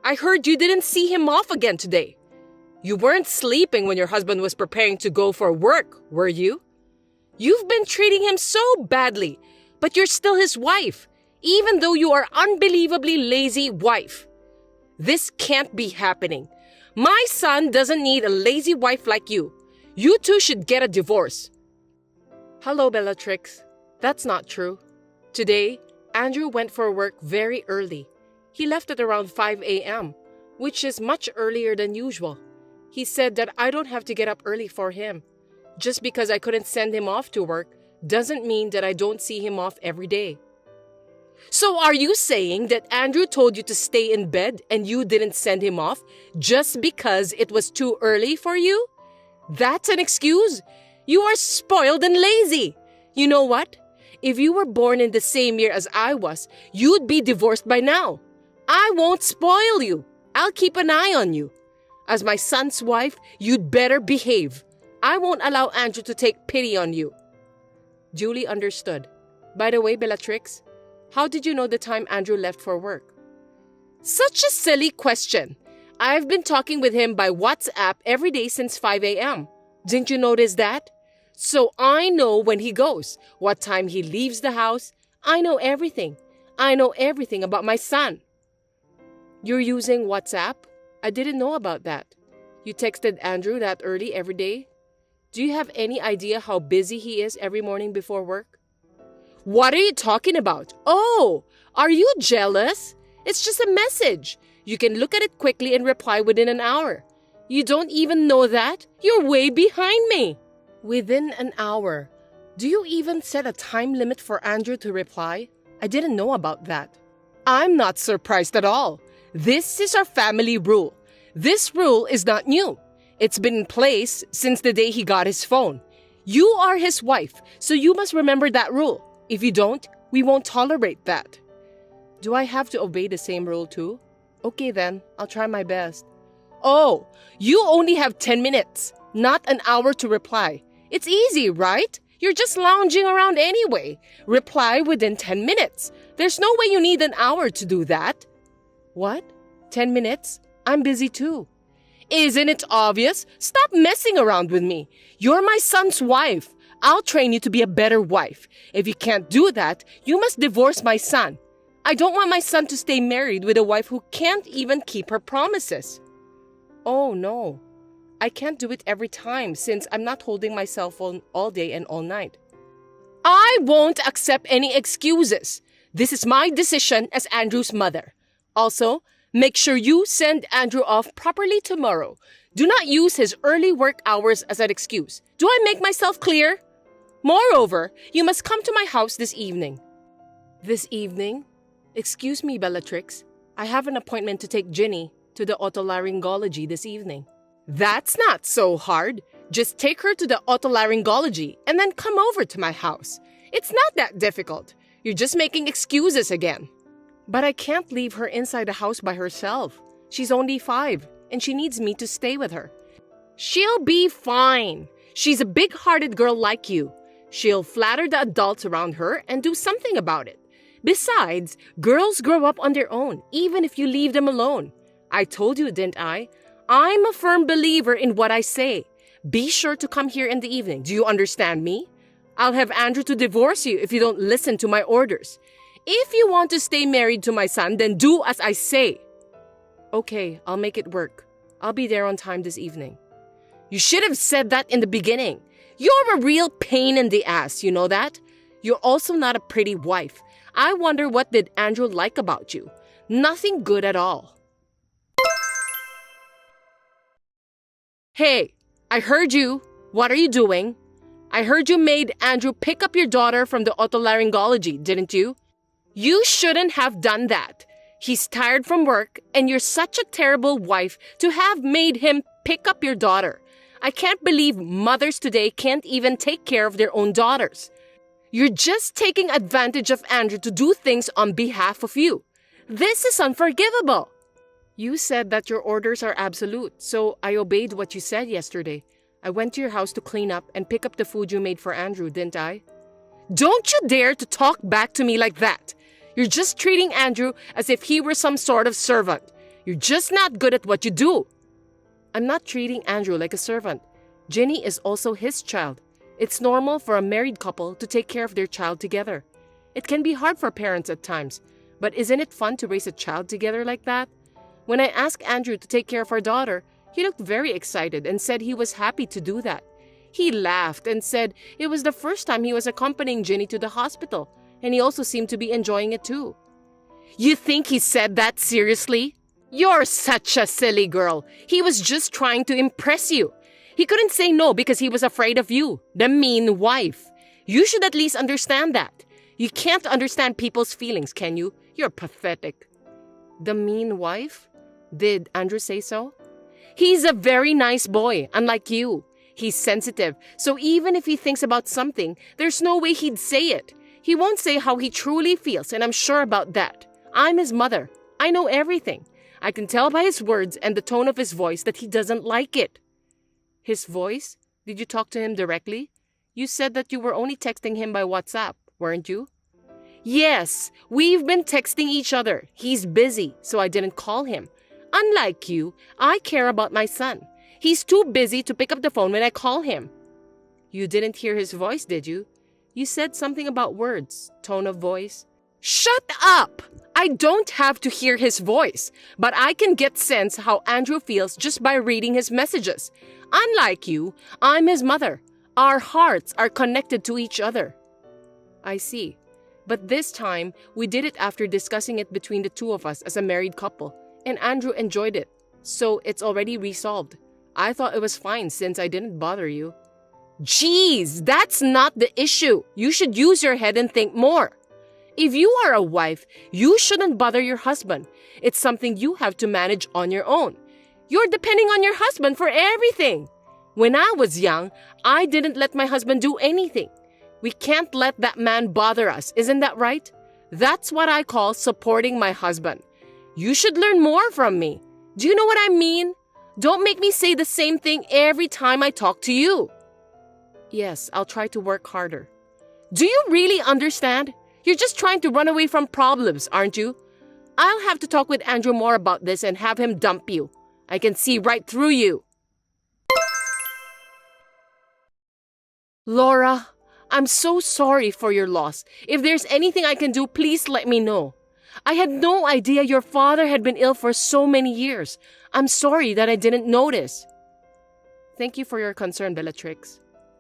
S2: I heard you didn't see him off again today. You weren't sleeping when your husband was preparing to go for work, were you? You've been treating him so badly, but you're still his wife, even though you are unbelievably lazy wife. This can't be happening. My son doesn't need a lazy wife like you. You two should get a divorce. Hello, Bellatrix. That's not true. Today, Andrew went for work very early. He left at around 5 a.m., which is much earlier than usual. He said that I don't have to get up early for him. Just because I couldn't send him off to work doesn't mean that I don't see him off every day. So are you saying that Andrew told you to stay in bed and you didn't send him off just because it was too early for you? That's an excuse? You are spoiled and lazy. You know what? If you were born in the same year as I was, you'd be divorced by now. I won't spoil you. I'll keep an eye on you. As my son's wife, you'd better behave. I won't allow Andrew to take pity on you. Julie understood. By the way, Bellatrix, how did you know the time Andrew left for work? Such a silly question. I've been talking with him by WhatsApp every day since 5 a.m. Didn't you notice that? So I know when he goes, what time he leaves the house. I know everything. I know everything about my son. You're using WhatsApp? I didn't know about that. You texted Andrew that early every day? Do you have any idea how busy he is every morning before work? What are you talking about? Oh, are you jealous? It's just a message. You can look at it quickly and reply within an hour. You don't even know that? You're way behind me. Within an hour. Do you even set a time limit for Andrew to reply? I didn't know about that. I'm not surprised at all. This is our family rule. This rule is not new. It's been in place since the day he got his phone. You are his wife, so you must remember that rule. If you don't, we won't tolerate that. Do I have to obey the same rule too? Okay then, I'll try my best. Oh, you only have 10 minutes, not an hour to reply. It's easy, right? You're just lounging around anyway. Reply within 10 minutes. There's no way you need an hour to do that. What? 10 minutes? I'm busy too. Isn't it obvious? Stop messing around with me. You're my son's wife. I'll train you to be a better wife. If you can't do that, you must divorce my son. I don't want my son to stay married with a wife who can't even keep her promises. Oh no. I can't do it every time since I'm not holding my cell phone all day and all night. I won't accept any excuses. This is my decision as Andrew's mother. Also, make sure you send Andrew off properly tomorrow. Do not use his early work hours as an excuse. Do I make myself clear? Moreover, you must come to my house this evening. This evening? Excuse me, Bellatrix. I have an appointment to take Ginny to the otolaryngology this evening. That's not so hard. Just take her to the otolaryngology and then come over to my house. It's not that difficult. You're just making excuses again. But I can't leave her inside the house by herself. She's only 5 and she needs me to stay with her. She'll be fine. She's a big-hearted girl like you. She'll flatter the adults around her and do something about it. Besides, girls grow up on their own, even if you leave them alone. I told you, didn't I? I'm a firm believer in what I say. Be sure to come here in the evening. Do you understand me? I'll have Andrew to divorce you if you don't listen to my orders. If you want to stay married to my son, then do as I say. Okay, I'll make it work. I'll be there on time this evening. You should have said that in the beginning. You're a real pain in the ass, you know that? You're also not a pretty wife. I wonder what did Andrew like about you? Nothing good at all. Hey, I heard you. What are you doing? I heard you made Andrew pick up your daughter from the otolaryngology, didn't you? You shouldn't have done that. He's tired from work, and you're such a terrible wife to have made him pick up your daughter. I can't believe mothers today can't even take care of their own daughters. You're just taking advantage of Andrew to do things on behalf of you. This is unforgivable. You said that your orders are absolute, so I obeyed what you said yesterday. I went to your house to clean up and pick up the food you made for Andrew, didn't I? Don't you dare to talk back to me like that. You're just treating Andrew as if he were some sort of servant. You're just not good at what you do. I'm not treating Andrew like a servant. Ginny is also his child. It's normal for a married couple to take care of their child together. It can be hard for parents at times, but isn't it fun to raise a child together like that? When I asked Andrew to take care of our daughter, he looked very excited and said he was happy to do that. He laughed and said it was the first time he was accompanying Ginny to the hospital, and he also seemed to be enjoying it too. You think he said that seriously? You're such a silly girl. He was just trying to impress you. He couldn't say no because he was afraid of you, the mean wife. You should at least understand that. You can't understand people's feelings, can you? You're pathetic. The mean wife? Did Andrew say so? He's a very nice boy, unlike you. He's sensitive, so even if he thinks about something, there's no way he'd say it. He won't say how he truly feels, and I'm sure about that. I'm his mother. I know everything. I can tell by his words and the tone of his voice that he doesn't like it. His voice? Did you talk to him directly? You said that you were only texting him by WhatsApp, weren't you? Yes, we've been texting each other. He's busy, so I didn't call him. Unlike you, I care about my son. He's too busy to pick up the phone when I call him. You didn't hear his voice, did you? You said something about words, tone of voice. Shut up! I don't have to hear his voice, but I can get sense how Andrew feels just by reading his messages. Unlike you, I'm his mother. Our hearts are connected to each other. I see. But this time, we did it after discussing it between the two of us as a married couple, and Andrew enjoyed it, so it's already resolved. I thought it was fine since I didn't bother you. Jeez, that's not the issue. You should use your head and think more. If you are a wife, you shouldn't bother your husband. It's something you have to manage on your own. You're depending on your husband for everything. When I was young, I didn't let my husband do anything. We can't let that man bother us, isn't that right? That's what I call supporting my husband. You should learn more from me. Do you know what I mean? Don't make me say the same thing every time I talk to you. Yes, I'll try to work harder. Do you really understand? You're just trying to run away from problems, aren't you? I'll have to talk with Andrew more about this and have him dump you. I can see right through you. Laura, I'm so sorry for your loss. If there's anything I can do, please let me know. I had no idea your father had been ill for so many years. I'm sorry that I didn't notice. Thank you for your concern, Bellatrix.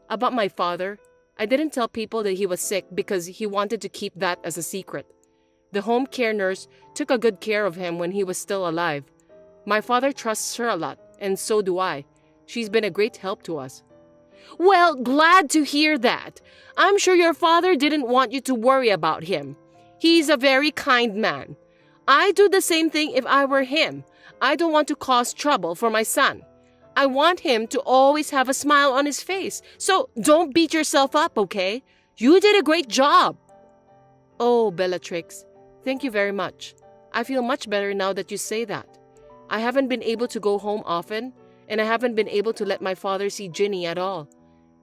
S2: About my father, I didn't tell people that he was sick because he wanted to keep that as a secret. The home care nurse took a good care of him when he was still alive. My father trusts her a lot, and so do I. She's been a great help to us. Well, glad to hear that. I'm sure your father didn't want you to worry about him. He's a very kind man. I'd do the same thing if I were him. I don't want to cause trouble for my son. I want him to always have a smile on his face. So don't beat yourself up, okay? You did a great job. Oh, Bellatrix, thank you very much. I feel much better now that you say that. I haven't been able to go home often, and I haven't been able to let my father see Ginny at all.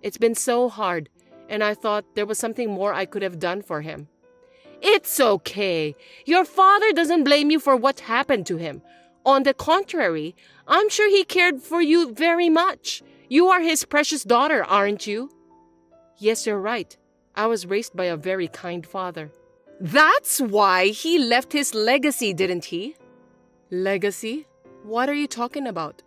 S2: It's been so hard, and I thought there was something more I could have done for him. It's okay. Your father doesn't blame you for what happened to him. On the contrary, I'm sure he cared for you very much. You are his precious daughter, aren't you? Yes, you're right. I was raised by a very kind father. That's why he left his legacy, didn't he? Legacy? What are you talking about?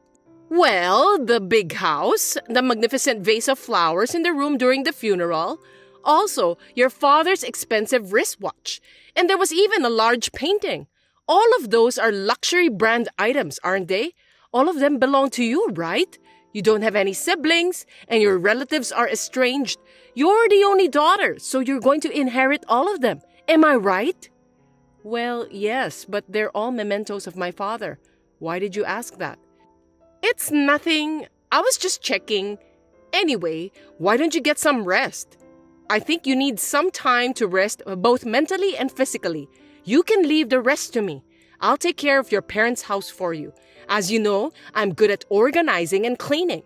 S2: Well, the big house, the magnificent vase of flowers in the room during the funeral, also your father's expensive wristwatch, and there was even a large painting. All of those are luxury brand items, aren't they? All of them belong to you, right? You don't have any siblings, and your relatives are estranged. You're the only daughter, so you're going to inherit all of them. Am I right? Well, yes, but they're all mementos of my father. Why did you ask that? It's nothing. I was just checking. Anyway, why don't you get some rest? I think you need some time to rest both mentally and physically. You can leave the rest to me. I'll take care of your parents' house for you. As you know, I'm good at organizing and cleaning.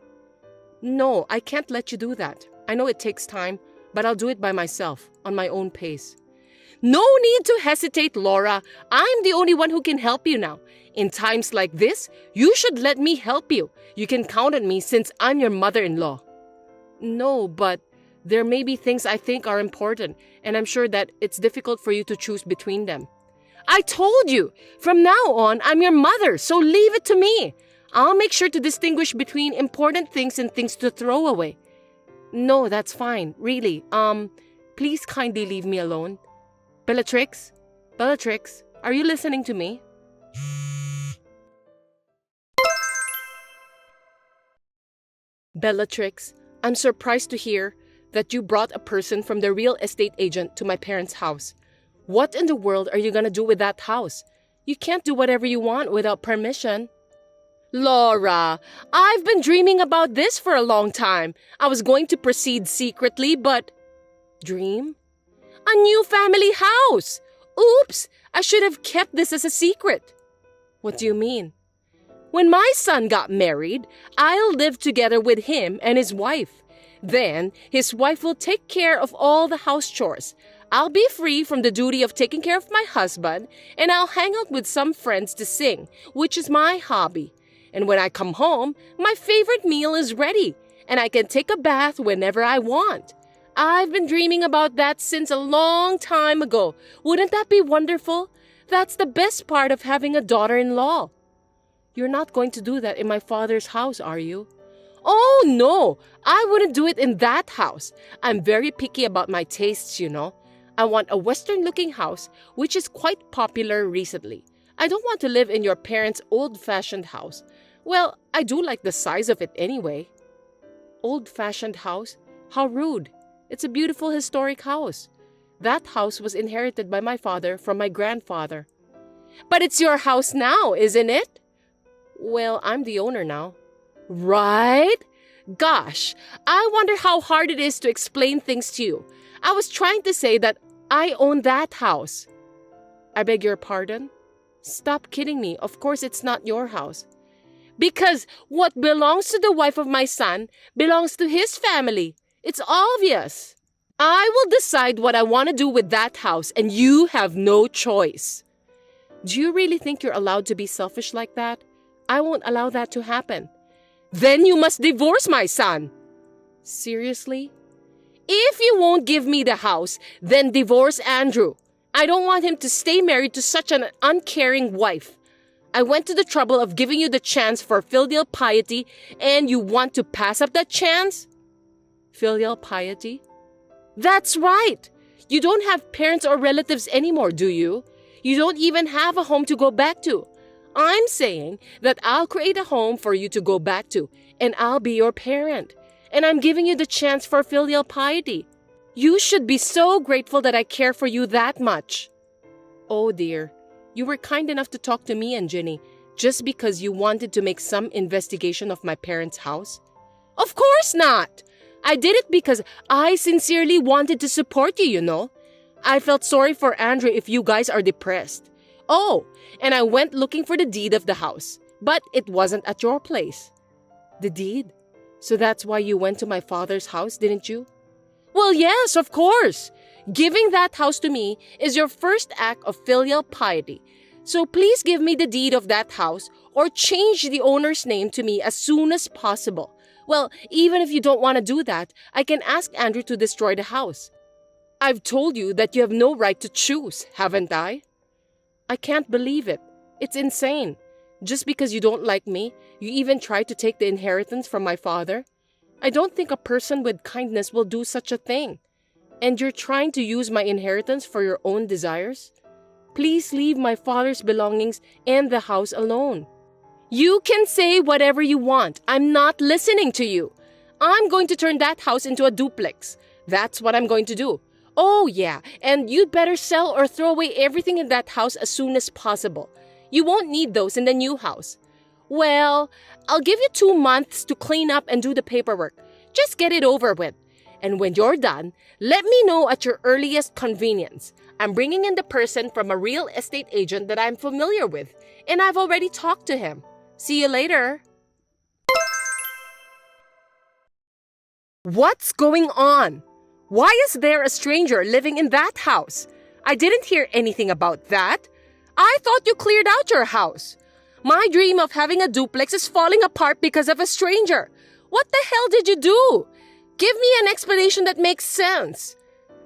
S2: No, I can't let you do that. I know it takes time, but I'll do it by myself, on my own pace. No need to hesitate, Laura. I'm the only one who can help you now. In times like this, you should let me help you. You can count on me since I'm your mother-in-law. No, but there may be things I think are important, and I'm sure that it's difficult for you to choose between them. I told you, from now on, I'm your mother, so leave it to me. I'll make sure to distinguish between important things and things to throw away. No, that's fine, really. Please kindly leave me alone. Bellatrix, are you listening to me? Bellatrix, I'm surprised to hear that you brought a person from the real estate agent to my parents' house. What in the world are you gonna do with that house? You can't do whatever you want without permission. Laura, I've been dreaming about this for a long time. I was going to proceed secretly, but... Dream? A new family house! Oops! I should have kept this as a secret. What do you mean? When my son got married, I'll live together with him and his wife. Then, his wife will take care of all the house chores. I'll be free from the duty of taking care of my husband, and I'll hang out with some friends to sing, which is my hobby. And when I come home, my favorite meal is ready, and I can take a bath whenever I want. I've been dreaming about that since a long time ago. Wouldn't that be wonderful? That's the best part of having a daughter-in-law. You're not going to do that in my father's house, are you? Oh, no! I wouldn't do it in that house. I'm very picky about my tastes, you know. I want a Western-looking house, which is quite popular recently. I don't want to live in your parents' old-fashioned house. Well, I do like the size of it anyway. Old-fashioned house? How rude. It's a beautiful historic house. That house was inherited by my father from my grandfather. But it's your house now, isn't it? Well, I'm the owner now. Right? Gosh, I wonder how hard it is to explain things to you. I was trying to say that I own that house. I beg your pardon? Stop kidding me. Of course it's not your house. Because what belongs to the wife of my son belongs to his family. It's obvious. I will decide what I want to do with that house, and you have no choice. Do you really think you're allowed to be selfish like that? I won't allow that to happen. Then you must divorce my son. Seriously? If you won't give me the house, then divorce Andrew. I don't want him to stay married to such an uncaring wife. I went to the trouble of giving you the chance for filial piety, and you want to pass up that chance? Filial piety? That's right. You don't have parents or relatives anymore, do you? You don't even have a home to go back to. I'm saying that I'll create a home for you to go back to, and I'll be your parent. And I'm giving you the chance for filial piety. You should be so grateful that I care for you that much. Oh dear, you were kind enough to talk to me and Jenny just because you wanted to make some investigation of my parents' house? Of course not! I did it because I sincerely wanted to support you, you know. I felt sorry for Andrew if you guys are depressed. Oh, and I went looking for the deed of the house, but it wasn't at your place. The deed? So that's why you went to my father's house, didn't you? Well, yes, of course. Giving that house to me is your first act of filial piety. So please give me the deed of that house or change the owner's name to me as soon as possible. Well, even if you don't want to do that, I can ask Andrew to destroy the house. I've told you that you have no right to choose, haven't I? I can't believe it. It's insane. Just because you don't like me, you even try to take the inheritance from my father? I don't think a person with kindness will do such a thing. And you're trying to use my inheritance for your own desires? Please leave my father's belongings and the house alone. You can say whatever you want. I'm not listening to you. I'm going to turn that house into a duplex. That's what I'm going to do. Oh yeah, and you'd better sell or throw away everything in that house as soon as possible. You won't need those in the new house. Well, I'll give you 2 months to clean up and do the paperwork. Just get it over with. And when you're done, let me know at your earliest convenience. I'm bringing in the person from a real estate agent that I'm familiar with, and I've already talked to him. See you later. What's going on? Why is there a stranger living in that house? I didn't hear anything about that. I thought you cleared out your house. My dream of having a duplex is falling apart because of a stranger. What the hell did you do? Give me an explanation that makes sense.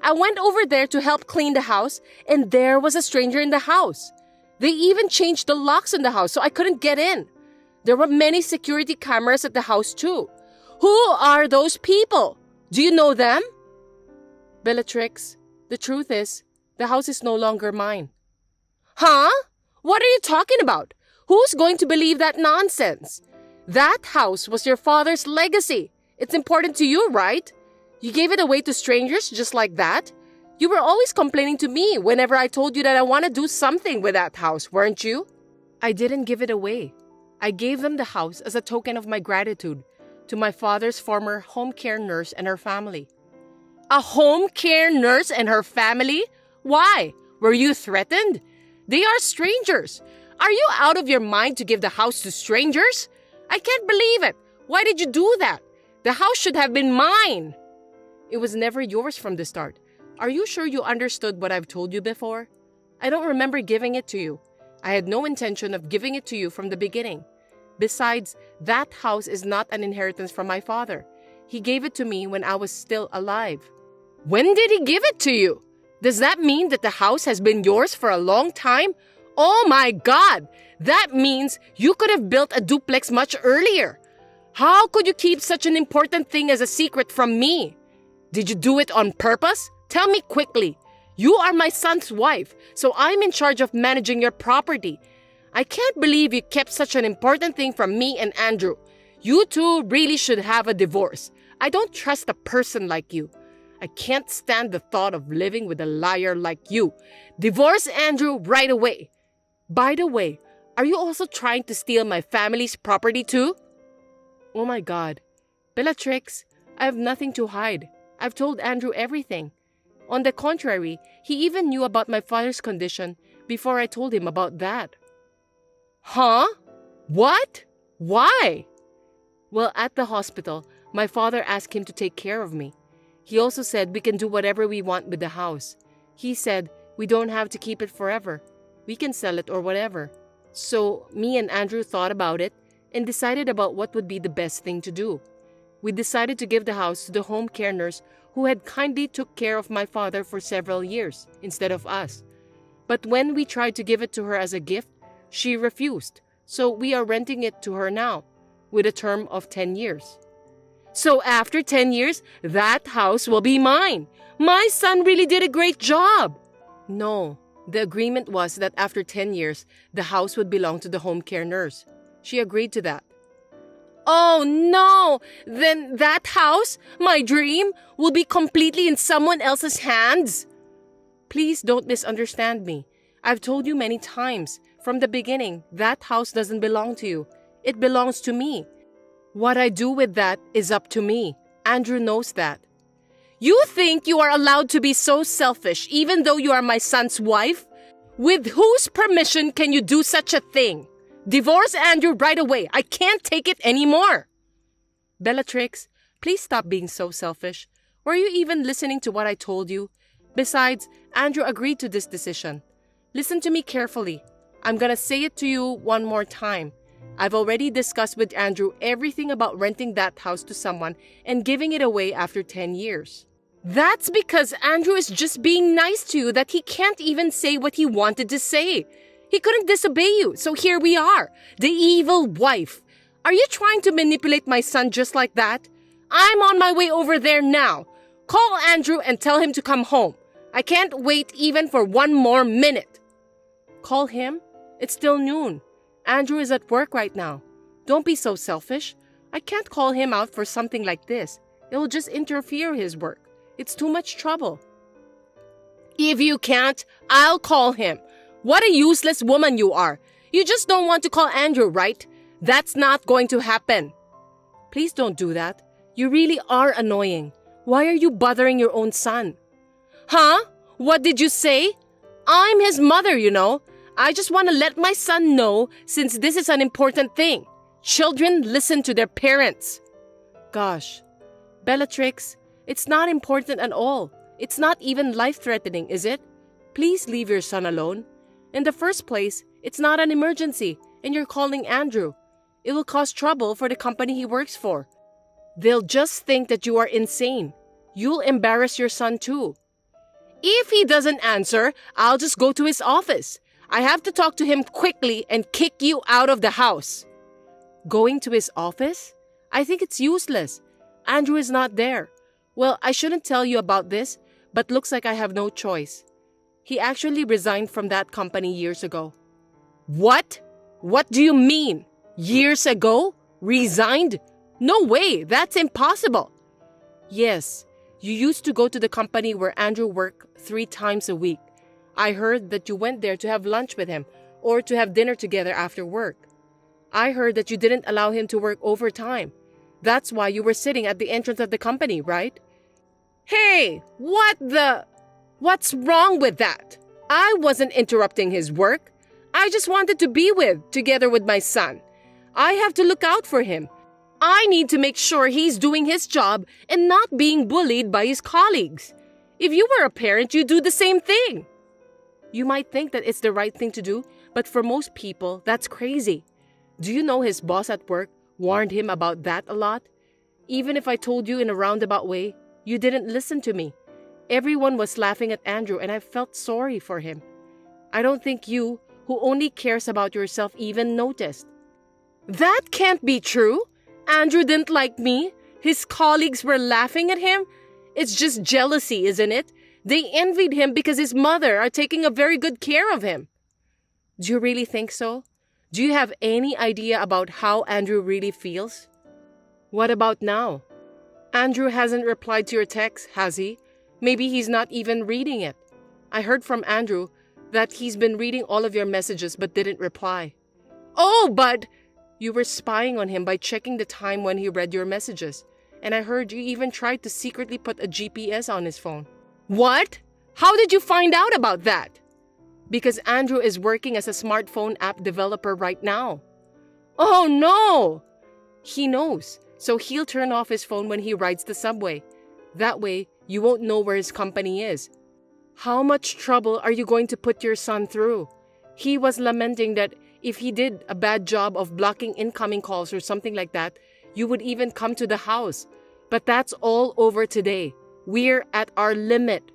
S2: I went over there to help clean the house, and there was a stranger in the house. They even changed the locks in the house so I couldn't get in. There were many security cameras at the house too. Who are those people? Do you know them? Bellatrix, the truth is, the house is no longer mine. Huh? What are you talking about? Who's going to believe that nonsense? That house was your father's legacy. It's important to you, right? You gave it away to strangers just like that? You were always complaining to me whenever I told you that I want to do something with that house, weren't you? I didn't give it away. I gave them the house as a token of my gratitude to my father's former home care nurse and her family. A home care nurse and her family? Why? Were you threatened? They are strangers. Are you out of your mind to give the house to strangers? I can't believe it. Why did you do that? The house should have been mine. It was never yours from the start. Are you sure you understood what I've told you before? I don't remember giving it to you. I had no intention of giving it to you from the beginning. Besides, that house is not an inheritance from my father. He gave it to me when I was still alive. When did he give it to you? Does that mean that the house has been yours for a long time? Oh my God! That means you could have built a duplex much earlier. How could you keep such an important thing as a secret from me? Did you do it on purpose? Tell me quickly. You are my son's wife, so I'm in charge of managing your property. I can't believe you kept such an important thing from me and Andrew. You two really should have a divorce. I don't trust a person like you. I can't stand the thought of living with a liar like you. Divorce Andrew right away. By the way, are you also trying to steal my family's property too? Oh my God. Bellatrix, I have nothing to hide. I've told Andrew everything. On the contrary, he even knew about my father's condition before I told him about that. Huh? What? Why? Well, at the hospital, my father asked him to take care of me. He also said we can do whatever we want with the house. He said we don't have to keep it forever. We can sell it or whatever. So me and Andrew thought about it and decided about what would be the best thing to do. We decided to give the house to the home care nurse who had kindly took care of my father for several years instead of us. But when we tried to give it to her as a gift, she refused. So we are renting it to her now with a term of 10 years. So after 10 years, that house will be mine. My son really did a great job. No, the agreement was that after 10 years, the house would belong to the home care nurse. She agreed to that. Oh no! Then that house, my dream, will be completely in someone else's hands? Please don't misunderstand me. I've told you many times, from the beginning, that house doesn't belong to you. It belongs to me. What I do with that is up to me. Andrew knows that. You think you are allowed to be so selfish even though you are my son's wife? With whose permission can you do such a thing? Divorce Andrew right away. I can't take it anymore. Bellatrix, please stop being so selfish. Were you even listening to what I told you? Besides, Andrew agreed to this decision. Listen to me carefully. I'm gonna say it to you one more time. I've already discussed with Andrew everything about renting that house to someone and giving it away after 10 years. That's because Andrew is just being nice to you that he can't even say what he wanted to say. He couldn't disobey you, so here we are, the evil wife. Are you trying to manipulate my son just like that? I'm on my way over there now. Call Andrew and tell him to come home. I can't wait even for one more minute. Call him? It's still noon. Andrew is at work right now. Don't be so selfish. I can't call him out for something like this. It will just interfere his work. It's too much trouble. If you can't, I'll call him. What a useless woman you are. You just don't want to call Andrew, right? That's not going to happen. Please don't do that. You really are annoying. Why are you bothering your own son? Huh? What did you say? I'm his mother, you know. I just want to let my son know since this is an important thing. Children listen to their parents. Gosh, Bellatrix, it's not important at all. It's not even life-threatening, is it? Please leave your son alone. In the first place, it's not an emergency, and you're calling Andrew. It will cause trouble for the company he works for. They'll just think that you are insane. You'll embarrass your son too. If he doesn't answer, I'll just go to his office. I have to talk to him quickly and kick you out of the house. Going to his office? I think it's useless. Andrew is not there. Well, I shouldn't tell you about this, but looks like I have no choice. He actually resigned from that company years ago. What? What do you mean? Years ago? Resigned? No way, that's impossible. Yes, you used to go to the company where Andrew worked 3 times a week. I heard that you went there to have lunch with him or to have dinner together after work. I heard that you didn't allow him to work overtime. That's why you were sitting at the entrance of the company, right? Hey, what's wrong with that? I wasn't interrupting his work. I just wanted to be together with my son. I have to look out for him. I need to make sure he's doing his job and not being bullied by his colleagues. If you were a parent, you'd do the same thing. You might think that it's the right thing to do, but for most people, that's crazy. Do you know his boss at work warned him about that a lot? Even if I told you in a roundabout way, you didn't listen to me. Everyone was laughing at Andrew and I felt sorry for him. I don't think you, who only cares about yourself, even noticed. That can't be true. Andrew didn't like me. His colleagues were laughing at him. It's just jealousy, isn't it? They envied him because his mother are taking a very good care of him. Do you really think so? Do you have any idea about how Andrew really feels? What about now? Andrew hasn't replied to your text, has he? Maybe he's not even reading it. I heard from Andrew that he's been reading all of your messages but didn't reply. Oh, but you were spying on him by checking the time when he read your messages. And I heard you even tried to secretly put a GPS on his phone. What? How did you find out about that? Because Andrew is working as a smartphone app developer right now. Oh no! He knows, so he'll turn off his phone when he rides the subway. That way, you won't know where his company is. How much trouble are you going to put your son through? He was lamenting that if he did a bad job of blocking incoming calls or something like that, you would even come to the house. But that's all over today. We're at our limit.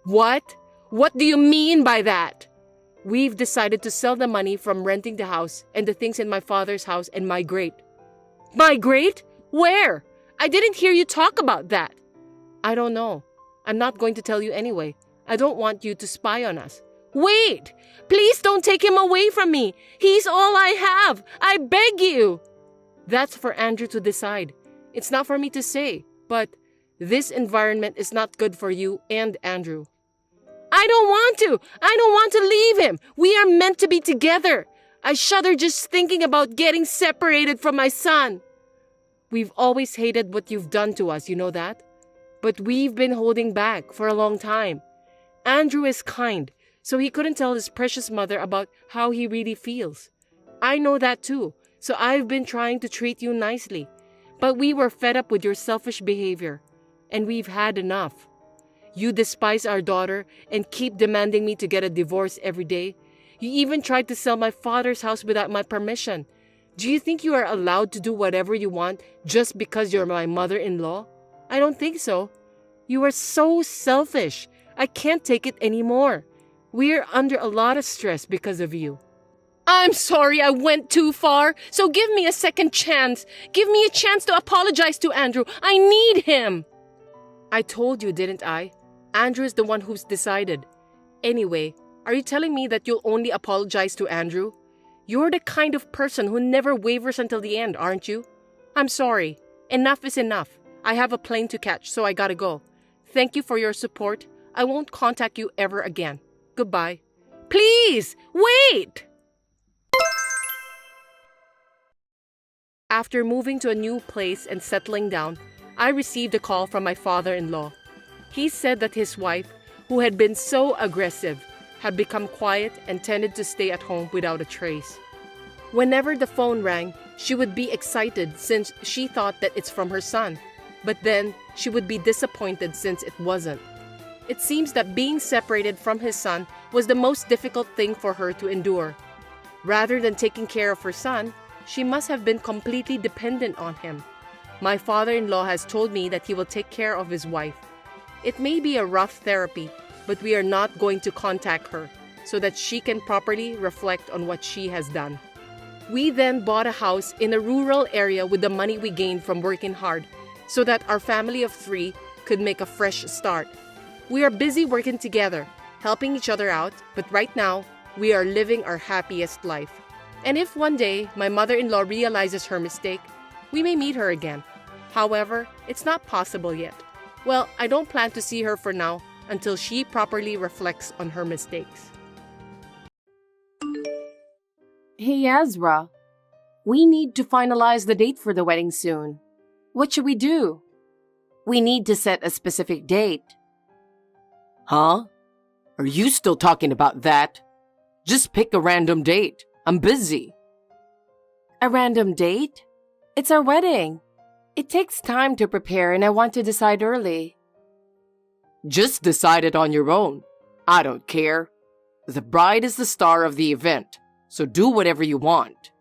S2: What? What do you mean by that? We've decided to sell the money from renting the house and the things in my father's house and migrate. Migrate? Where? I didn't hear you talk about that. I don't know. I'm not going to tell you anyway. I don't want you to spy on us. Wait! Please don't take him away from me. He's all I have. I beg you. That's for Andrew to decide. It's not for me to say, but this environment is not good for you and Andrew. I don't want to. I don't want to leave him. We are meant to be together. I shudder just thinking about getting separated from my son. We've always hated what you've done to us, you know that? But we've been holding back for a long time. Andrew is kind, so he couldn't tell his precious mother about how he really feels. I know that too, so I've been trying to treat you nicely. But we were fed up with your selfish behavior, and we've had enough. You despise our daughter and keep demanding me to get a divorce every day. You even tried to sell my father's house without my permission. Do you think you are allowed to do whatever you want just because you're my mother-in-law? I don't think so. You are so selfish. I can't take it anymore. We're under a lot of stress because of you. I'm sorry I went too far, so give me a second chance. Give me a chance to apologize to Andrew. I need him. I told you, didn't I? Andrew is the one who's decided. Anyway, are you telling me that you'll only apologize to Andrew? You're the kind of person who never wavers until the end, aren't you? I'm sorry. Enough is enough. I have a plane to catch, so I gotta go. Thank you for your support. I won't contact you ever again. Goodbye. Please, wait! After moving to a new place and settling down, I received a call from my father-in-law. He said that his wife, who had been so aggressive, had become quiet and tended to stay at home without a trace. Whenever the phone rang, she would be excited since she thought that it's from her son. but then she would be disappointed since it wasn't. It seems that being separated from his son was the most difficult thing for her to endure. Rather than taking care of her son, she must have been completely dependent on him. My father-in-law has told me that he will take care of his wife. It may be a rough therapy, but we are not going to contact her so that she can properly reflect on what she has done. We then bought a house in a rural area with the money we gained from working hard so that our family of 3 could make a fresh start. We are busy working together, helping each other out, but right now, we are living our happiest life. And if one day my mother-in-law realizes her mistake, we may meet her again. However, it's not possible yet. Well, I don't plan to see her for now until she properly reflects on her mistakes.
S1: Hey, Ezra. We need to finalize the date for the wedding soon. What should we do? We need to set a specific date. Huh? Are you still talking about that? Just pick a random date. I'm busy. A random date? It's our wedding. It takes time to prepare and I want to decide early. Just decide it on your own. I don't care. The bride is the star of the event, so do whatever you want.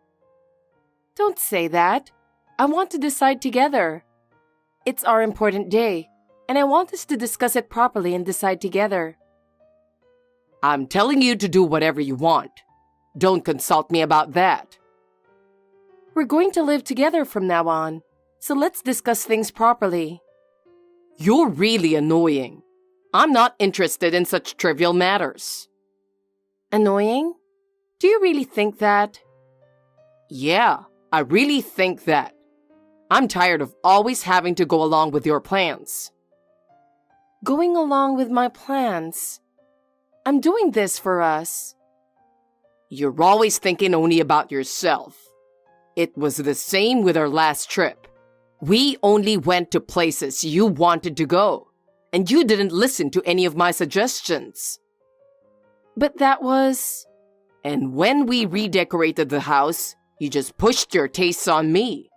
S1: Don't say that. I want to decide together. It's our important day, and I want us to discuss it properly and decide together. I'm telling you to do whatever you want. Don't consult me about that. We're going to live together from now on, so let's discuss things properly. You're really annoying. I'm not interested in such trivial matters. Annoying? Do you really think that? Yeah, I really think that. I'm tired of always having to go along with your plans. Going along with my plans? I'm doing this for us. You're always thinking only about yourself. It was the same with our last trip. We only went to places you wanted to go, and you didn't listen to any of my suggestions. But that was... And when we redecorated the house, you just pushed your tastes on me.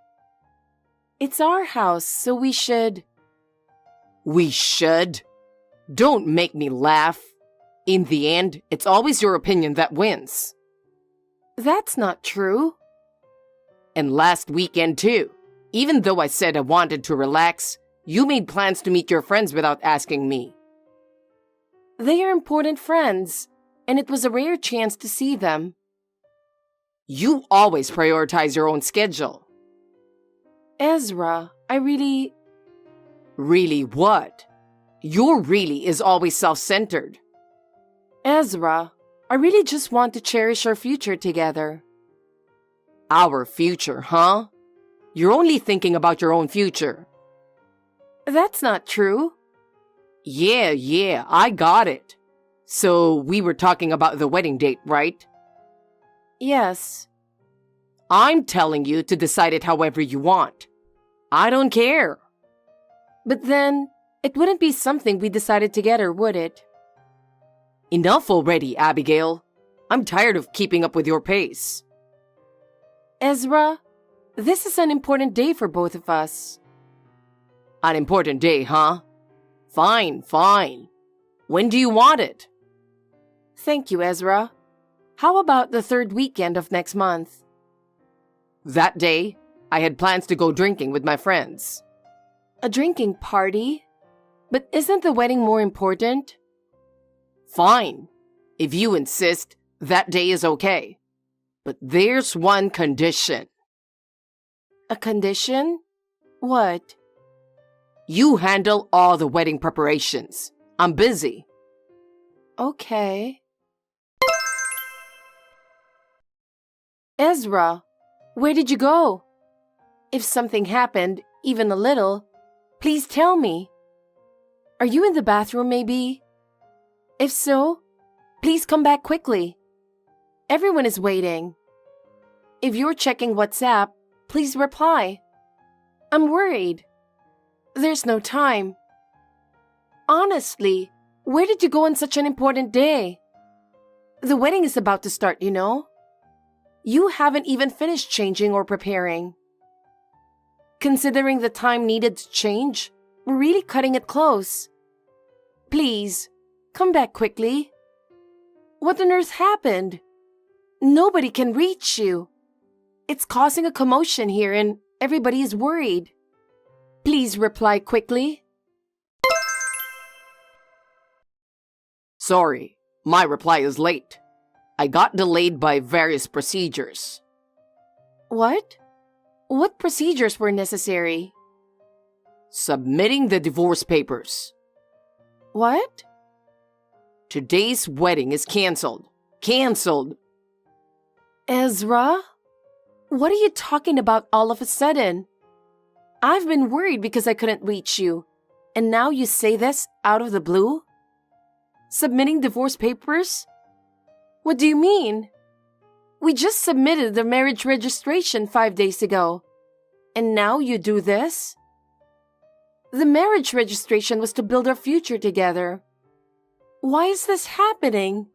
S1: It's our house, so we should... We should? Don't make me laugh. In the end, it's always your opinion that wins. That's not true. And last weekend, too. Even though I said I wanted to relax, you made plans to meet your friends without asking me. They are important friends, and it was a rare chance to see them. You always prioritize your own schedule. Ezra, I really... Really what? Your really is always self-centered. Ezra, I really just want to cherish our future together. Our future, huh? You're only thinking about your own future. That's not true. Yeah, I got it. So we were talking about the wedding date, right? Yes. I'm telling you to decide it however you want. I don't care. But then, it wouldn't be something we decided together, would it? Enough already, Abigail. I'm tired of keeping up with your pace. Ezra, this is an important day for both of us. An important day, huh? Fine. When do you want it? Thank you, Ezra. How about the 3rd weekend of next month? That day, I had plans to go drinking with my friends. A drinking party? But isn't the wedding more important? Fine. If you insist, that day is okay. But there's one condition. A condition? What? You handle all the wedding preparations. I'm busy. Okay. Ezra, where did you go? If something happened, even a little, please tell me. Are you in the bathroom, maybe? If so, please come back quickly. Everyone is waiting. If you're checking WhatsApp, please reply. I'm worried. There's no time. Honestly, where did you go on such an important day? The wedding is about to start, you know? You haven't even finished changing or preparing.
S2: Considering the time needed to change, we're really cutting it close. Please, come back quickly. What on earth happened? Nobody can reach you. It's causing a commotion here and everybody is worried. Please reply quickly.
S1: Sorry, my reply is late. I got delayed by various procedures.
S2: What? What procedures were necessary?
S1: Submitting the divorce papers.
S2: What?
S1: Today's wedding is canceled. Canceled!
S2: Ezra? What are you talking about all of a sudden? I've been worried because I couldn't reach you, and now you say this out of the blue? Submitting divorce papers? What do you mean? We just submitted the marriage registration 5 days ago, and now you do this? The marriage registration was to build our future together. Why is this happening?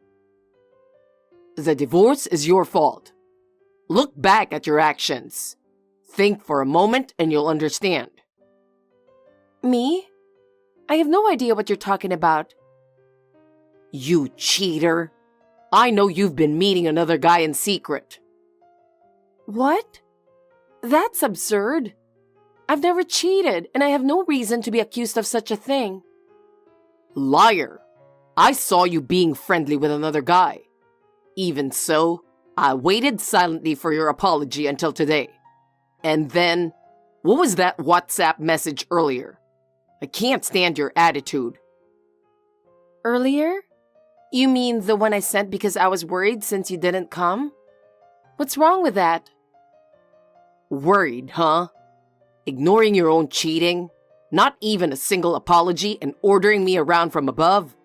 S1: The divorce is your fault. Look back at your actions. Think for a moment and you'll understand.
S2: Me? I have no idea what you're talking about.
S1: You cheater. I know you've been meeting another guy in secret.
S2: What? That's absurd. I've never cheated, and I have no reason to be accused of such a thing.
S1: Liar. I saw you being friendly with another guy. Even so, I waited silently for your apology until today. And then, what was that WhatsApp message earlier? I can't stand your attitude.
S2: Earlier? You mean the one I sent because I was worried since you didn't come? What's wrong with that?
S1: Worried, huh? Ignoring your own cheating? Not even a single apology and ordering me around from above?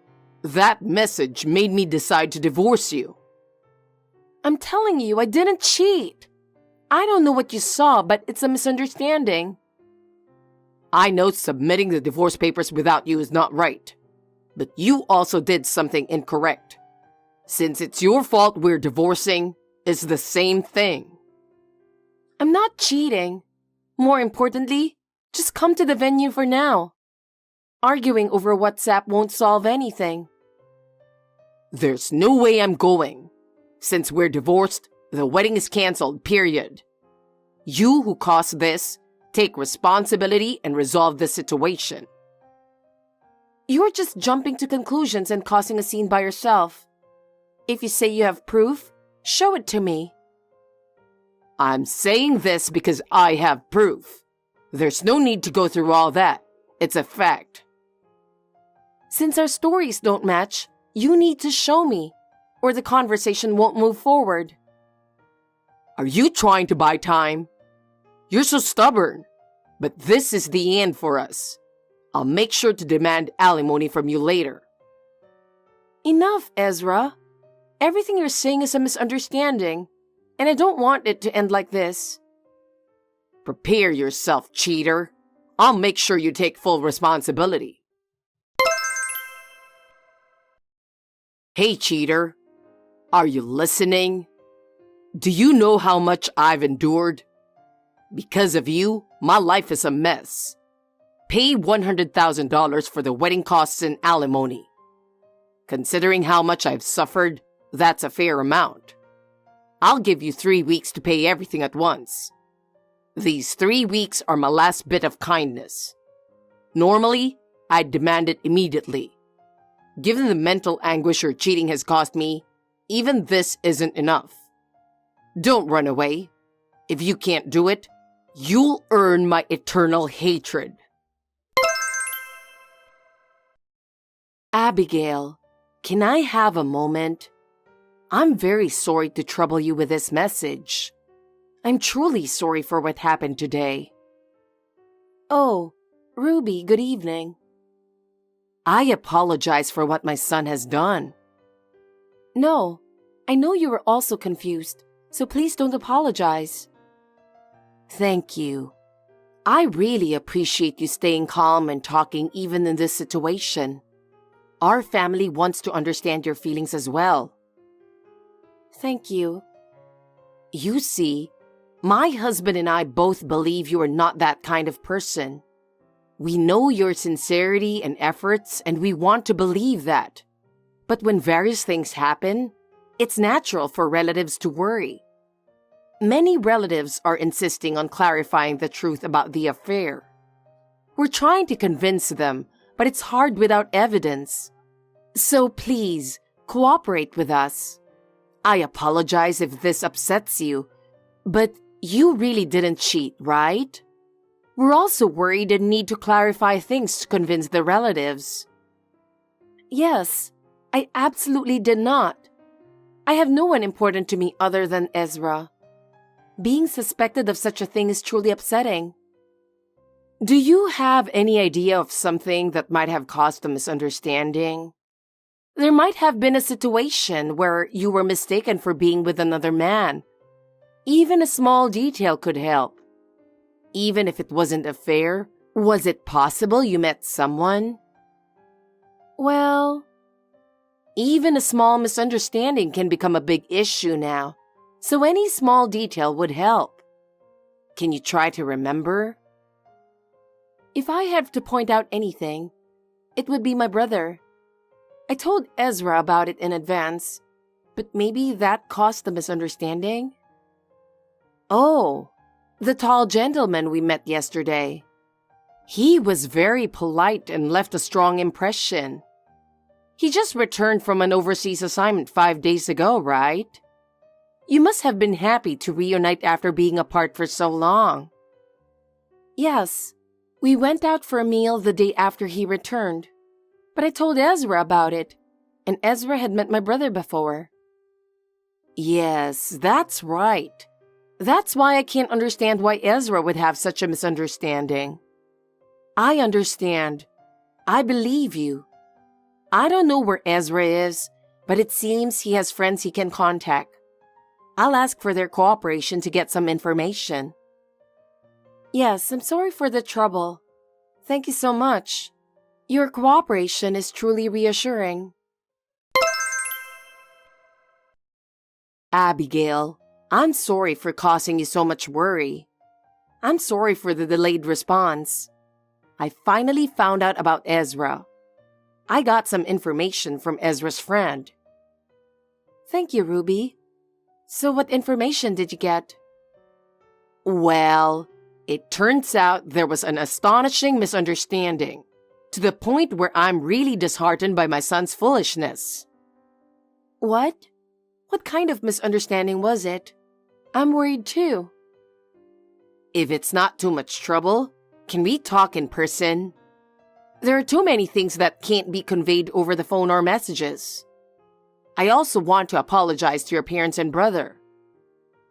S1: That message made me decide to divorce you.
S2: I'm telling you, I didn't cheat. I don't know what you saw, but it's a misunderstanding.
S1: I know submitting the divorce papers without you is not right. But you also did something incorrect. Since it's your fault we're divorcing, it's the same thing.
S2: I'm not cheating. More importantly, just come to the venue for now. Arguing over WhatsApp won't solve anything.
S1: There's no way I'm going. Since we're divorced, the wedding is canceled, period. You who caused this, take responsibility and resolve the situation.
S2: You're just jumping to conclusions and causing a scene by yourself. If you say you have proof, show it to me.
S1: I'm saying this because I have proof. There's no need to go through all that. It's a fact.
S2: Since our stories don't match, you need to show me, or the conversation won't move forward.
S1: Are you trying to buy time? You're so stubborn. But this is the end for us. I'll make sure to demand alimony from you later.
S2: Enough, Ezra. Everything you're saying is a misunderstanding, and I don't want it to end like this.
S1: Prepare yourself, cheater. I'll make sure you take full responsibility. Hey, cheater. Are you listening? Do you know how much I've endured? Because of you, my life is a mess. Pay $100,000 for the wedding costs and alimony. Considering how much I've suffered, that's a fair amount. I'll give you 3 weeks to pay everything at once. These 3 weeks are my last bit of kindness. Normally, I'd demand it immediately. Given the mental anguish your cheating has caused me, even this isn't enough. Don't run away. If you can't do it, you'll earn my eternal hatred.
S2: Abigail, can I have a moment? I'm very sorry to trouble you with this message. I'm truly sorry for what happened today. Oh, Ruby, good evening.
S1: I apologize for what my son has done.
S2: No, I know you were also confused, so please don't apologize.
S1: Thank you. I really appreciate you staying calm and talking even in this situation. Our family wants to understand your feelings as well.
S2: Thank you.
S1: You see, My husband and I both believe you are not that kind of person. We know your sincerity and efforts, and we want to believe that. But when various things happen, it's natural for relatives to worry. Many relatives are insisting on clarifying the truth about the affair. We're trying to convince them, but it's hard without evidence. So please, cooperate with us. I apologize if this upsets you, but you really didn't cheat, right? We're also worried and need to clarify things to convince the relatives.
S2: Yes, I absolutely did not. I have no one important to me other than Ezra. Being suspected of such a thing is truly upsetting.
S1: Do you have any idea of something that might have caused the misunderstanding? There might have been a situation where you were mistaken for being with another man. Even a small detail could help. Even if it wasn't a affair, was it possible you met someone?
S2: Well,
S1: even a small misunderstanding can become a big issue now, so any small detail would help. Can you try to remember?
S2: if I had to point out anything, it would be my brother. I told Ezra about it in advance, but maybe that caused the misunderstanding?
S1: Oh, the tall gentleman we met yesterday. He was very polite and left a strong impression. He just returned from an overseas assignment 5 days ago, right? You must have been happy to reunite after being apart for so long.
S2: Yes, we went out for a meal the day after he returned. But I told Ezra about it, and Ezra had met my brother before.
S1: Yes, that's right. That's why I can't understand why Ezra would have such a misunderstanding. I understand. I believe you. I don't know where Ezra is, but it seems he has friends he can contact. I'll ask for their cooperation to get some information.
S2: Yes, I'm sorry for the trouble. Thank you so much. Your cooperation is truly reassuring.
S1: Abigail, I'm sorry for causing you so much worry. I'm sorry for the delayed response. I finally found out about Ezra. I got some information from Ezra's friend.
S2: Thank you, Ruby. So what information did you get?
S1: Well, it turns out there was an astonishing misunderstanding, to the point where I'm really disheartened by my son's foolishness.
S2: What? What kind of misunderstanding was it? I'm worried too.
S1: If it's not too much trouble, can we talk in person? There are too many things that can't be conveyed over the phone or messages. I also want to apologize to your parents and brother.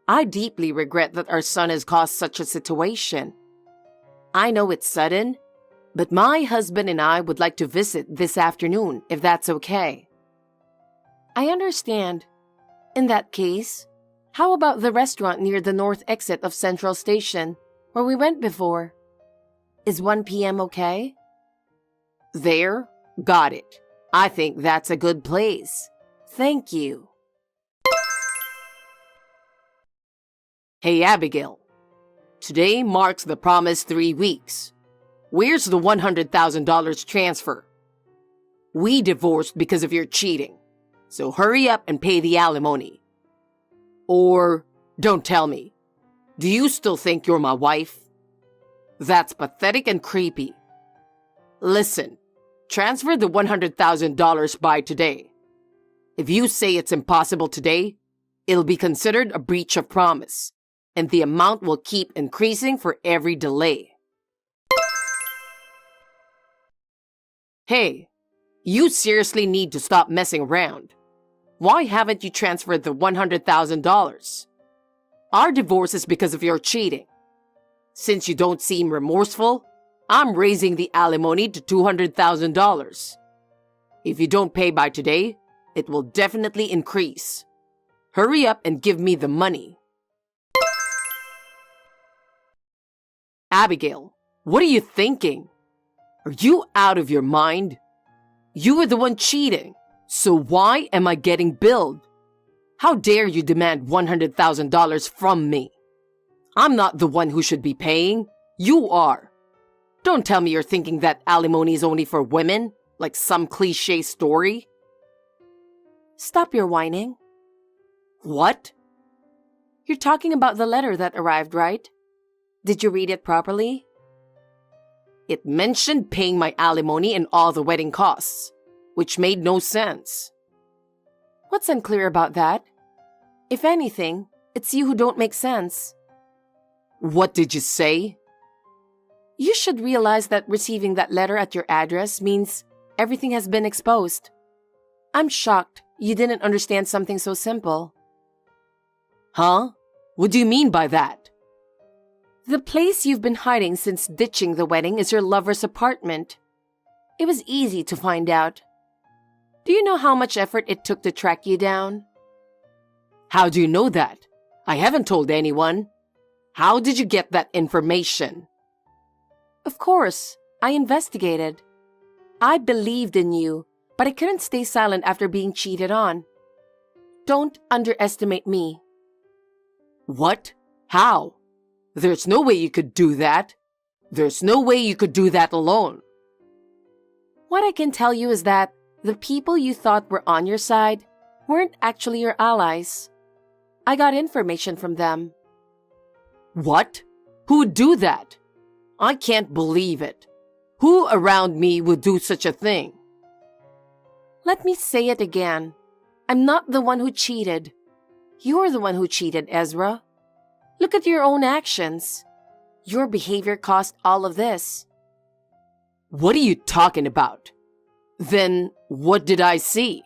S1: I deeply regret that our son has caused such a situation. I know it's sudden, but my husband and I would like to visit this afternoon, if that's okay.
S2: I understand. In that case, how about the restaurant near the north exit of Central Station, where we went before? Is 1 p.m. okay?
S1: There? Got it. I think that's a good place. Thank you. Hey, Abigail. Today marks the promised 3 weeks. Where's the $100,000 transfer? We divorced because of your cheating, so hurry up and pay the alimony. Or, don't tell me, do you still think you're my wife? That's pathetic and creepy. Listen, transfer the $100,000 by today. If you say it's impossible today, it'll be considered a breach of promise, and the amount will keep increasing for every delay. Hey, you seriously need to stop messing around. Why haven't you transferred the $100,000? Our divorce is because of your cheating. Since you don't seem remorseful, I'm raising the alimony to $200,000. If you don't pay by today, it will definitely increase. Hurry up and give me the money. Abigail, what are you thinking? Are you out of your mind? You were the one cheating, so why am I getting billed? How dare you demand $100,000 from me? I'm not the one who should be paying. You are. Don't tell me you're thinking that alimony is only for women, like some cliche story.
S2: Stop your whining.
S1: What?
S2: You're talking about the letter that arrived, right? Did you read it properly?
S1: It mentioned paying my alimony and all the wedding costs, which made no sense.
S2: What's unclear about that? If anything, it's you who don't make sense.
S1: What did you say?
S2: You should realize that receiving that letter at your address means everything has been exposed. I'm shocked you didn't understand something so simple.
S1: Huh? What do you mean by that?
S2: The place you've been hiding since ditching the wedding is your lover's apartment. It was easy to find out. Do you know how much effort it took to track you down?
S1: How do you know that? I haven't told anyone. How did you get that information?
S2: Of course, I investigated. I believed in you, but I couldn't stay silent after being cheated on. Don't underestimate me.
S1: What? How? There's no way you could do that. There's no way you could do that alone.
S2: What I can tell you is that the people you thought were on your side weren't actually your allies. I got information from them.
S1: What? Who would do that? I can't believe it. Who around me would do such a thing?
S2: Let me say it again. I'm not the one who cheated. You're the one who cheated, Ezra. Look at your own actions. Your behavior caused all of this.
S1: What are you talking about? Then what did I see?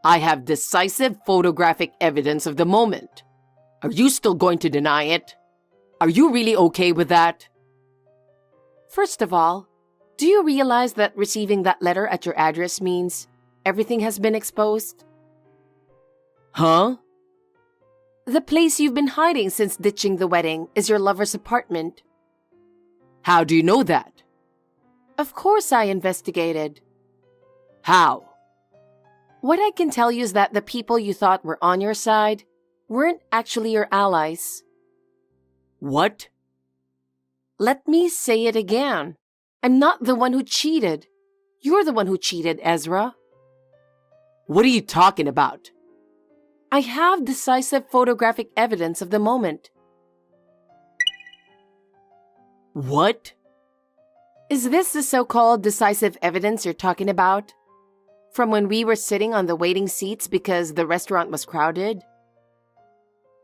S1: I have decisive photographic evidence of the moment. Are you still going to deny it? Are you really okay with that?
S2: First of all, do you realize that receiving that letter at your address means everything has been exposed?
S1: Huh?
S2: The place you've been hiding since ditching the wedding is your lover's apartment.
S1: How do you know that?
S2: Of course I investigated.
S1: How?
S2: What I can tell you is that the people you thought were on your side weren't actually your allies.
S1: What?
S2: Let me say it again. I'm not the one who cheated. You're the one who cheated, Ezra.
S1: What are you talking about?
S2: I have decisive photographic evidence of the moment.
S1: What?
S2: Is this the so-called decisive evidence you're talking about? From when we were sitting on the waiting seats because the restaurant was crowded?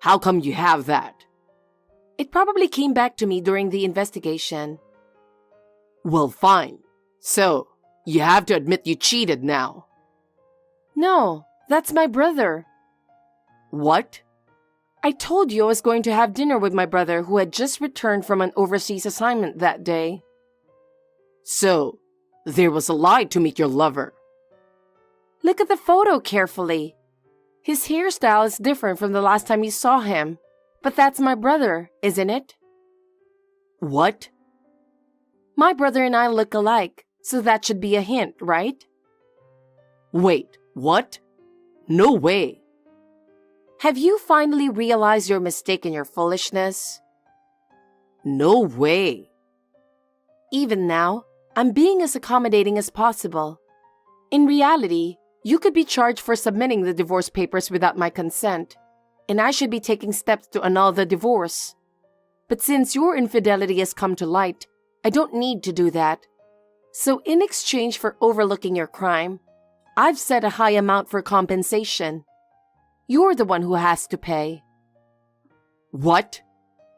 S1: How come you have that?
S2: It probably came back to me during the investigation.
S1: Well, fine. So, you have to admit you cheated now.
S2: No, that's my brother.
S1: What?
S2: I told you I was going to have dinner with my brother who had just returned from an overseas assignment that day.
S1: So, there was a lie to meet your lover.
S2: Look at the photo carefully. His hairstyle is different from the last time you saw him. But that's my brother, isn't it?
S1: What?
S2: My brother and I look alike, so that should be a hint, right?
S1: Wait, what? No way.
S2: Have you finally realized your mistake and your foolishness?
S1: No way.
S2: Even now, I'm being as accommodating as possible. In reality, you could be charged for submitting the divorce papers without my consent, and I should be taking steps to annul the divorce. But since your infidelity has come to light, I don't need to do that. So in exchange for overlooking your crime, I've set a high amount for compensation. You're the one who has to pay.
S1: What?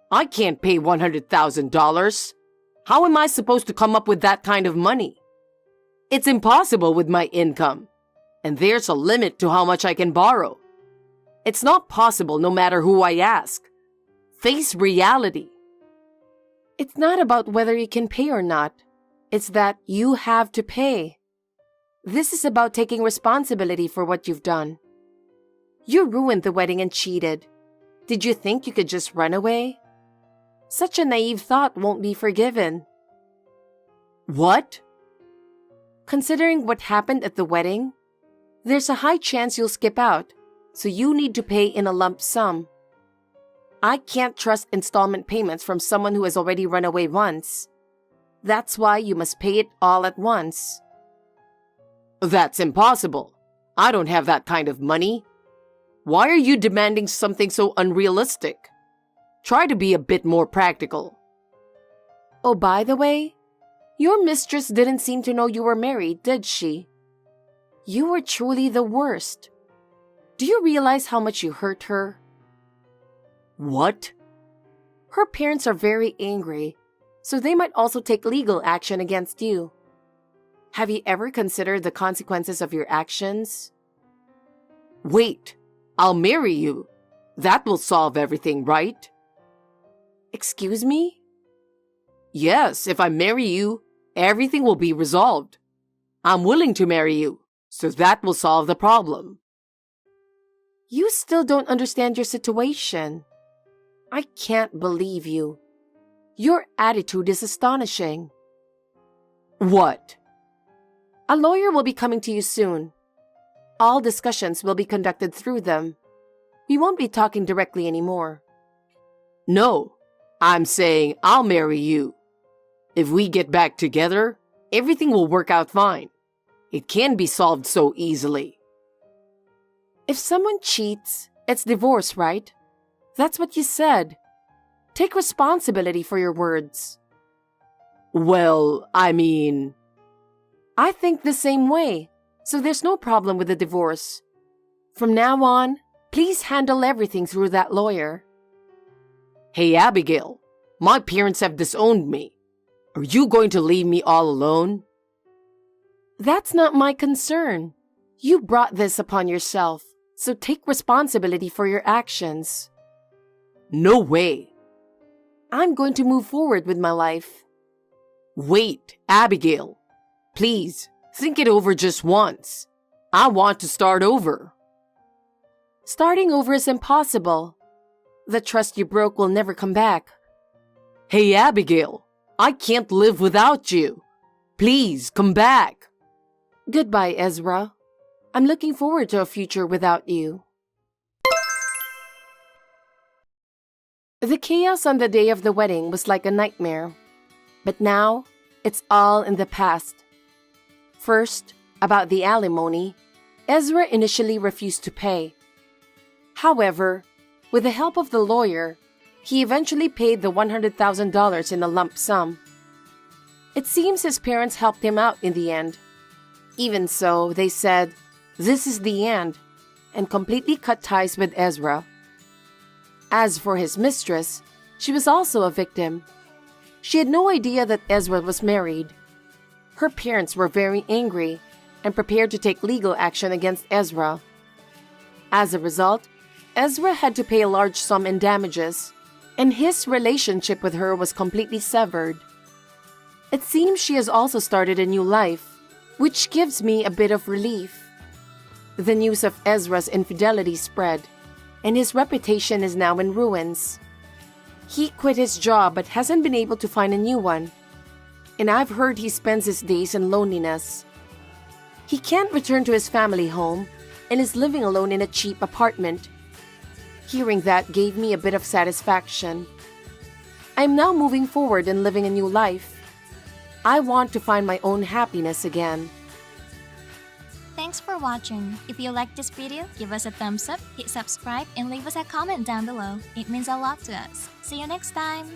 S1: I can't pay $100,000. How am I supposed to come up with that kind of money? It's impossible with my income, and there's a limit to how much I can borrow. It's not possible no matter who I ask. Face reality.
S2: It's not about whether you can pay or not. It's that you have to pay. This is about taking responsibility for what you've done. You ruined the wedding and cheated. Did you think you could just run away? Such a naive thought won't be forgiven.
S1: What?
S2: Considering what happened at the wedding, there's a high chance you'll skip out, so you need to pay in a lump sum. I can't trust installment payments from someone who has already run away once. That's why you must pay it all at once.
S1: That's impossible. I don't have that kind of money. Why are you demanding something so unrealistic? Try to be a bit more practical.
S2: Oh, by the way, your mistress didn't seem to know you were married, did she? You were truly the worst. Do you realize how much you hurt her?
S1: What?
S2: Her parents are very angry, so they might also take legal action against you. Have you ever considered the consequences of your actions?
S1: Wait, I'll marry you. That will solve everything, right?
S2: Excuse me?
S1: Yes, if I marry you, everything will be resolved. I'm willing to marry you, so that will solve the problem.
S2: You still don't understand your situation. I can't believe you. Your attitude is astonishing.
S1: What?
S2: A lawyer will be coming to you soon. All discussions will be conducted through them. We won't be talking directly anymore.
S1: No, I'm saying I'll marry you. If we get back together, everything will work out fine. It can be solved so easily.
S2: If someone cheats, it's divorce, right? That's what you said. Take responsibility for your words.
S1: Well, I mean...
S2: I think the same way, so there's no problem with the divorce. From now on, please handle everything through that lawyer.
S1: Hey, Abigail, my parents have disowned me. Are you going to leave me all alone?
S2: That's not my concern. You brought this upon yourself, so take responsibility for your actions.
S1: No way.
S2: I'm going to move forward with my life.
S1: Wait, Abigail. Please, think it over just once. I want to start over.
S2: Starting over is impossible. The trust you broke will never come back.
S1: Hey, Abigail, I can't live without you. Please, come back.
S2: Goodbye, Ezra. I'm looking forward to a future without you. The chaos on the day of the wedding was like a nightmare. But now, it's all in the past. First, about the alimony, Ezra initially refused to pay. However, with the help of the lawyer, he eventually paid the $100,000 in a lump sum. It seems his parents helped him out in the end. Even so, they said, "This is the end," and completely cut ties with Ezra. As for his mistress, she was also a victim. She had no idea that Ezra was married. Her parents were very angry and prepared to take legal action against Ezra. As a result, Ezra had to pay a large sum in damages, and his relationship with her was completely severed. It seems she has also started a new life, which gives me a bit of relief. The news of Ezra's infidelity spread, and his reputation is now in ruins. He quit his job but hasn't been able to find a new one, and I've heard he spends his days in loneliness. He can't return to his family home and is living alone in a cheap apartment. Hearing that gave me a bit of satisfaction. I'm now moving forward and living a new life. I want to find my own happiness again.
S5: Thanks for watching. If you liked this video, give us a thumbs up, hit subscribe, and leave us a comment down below. It means a lot to us. See you next time!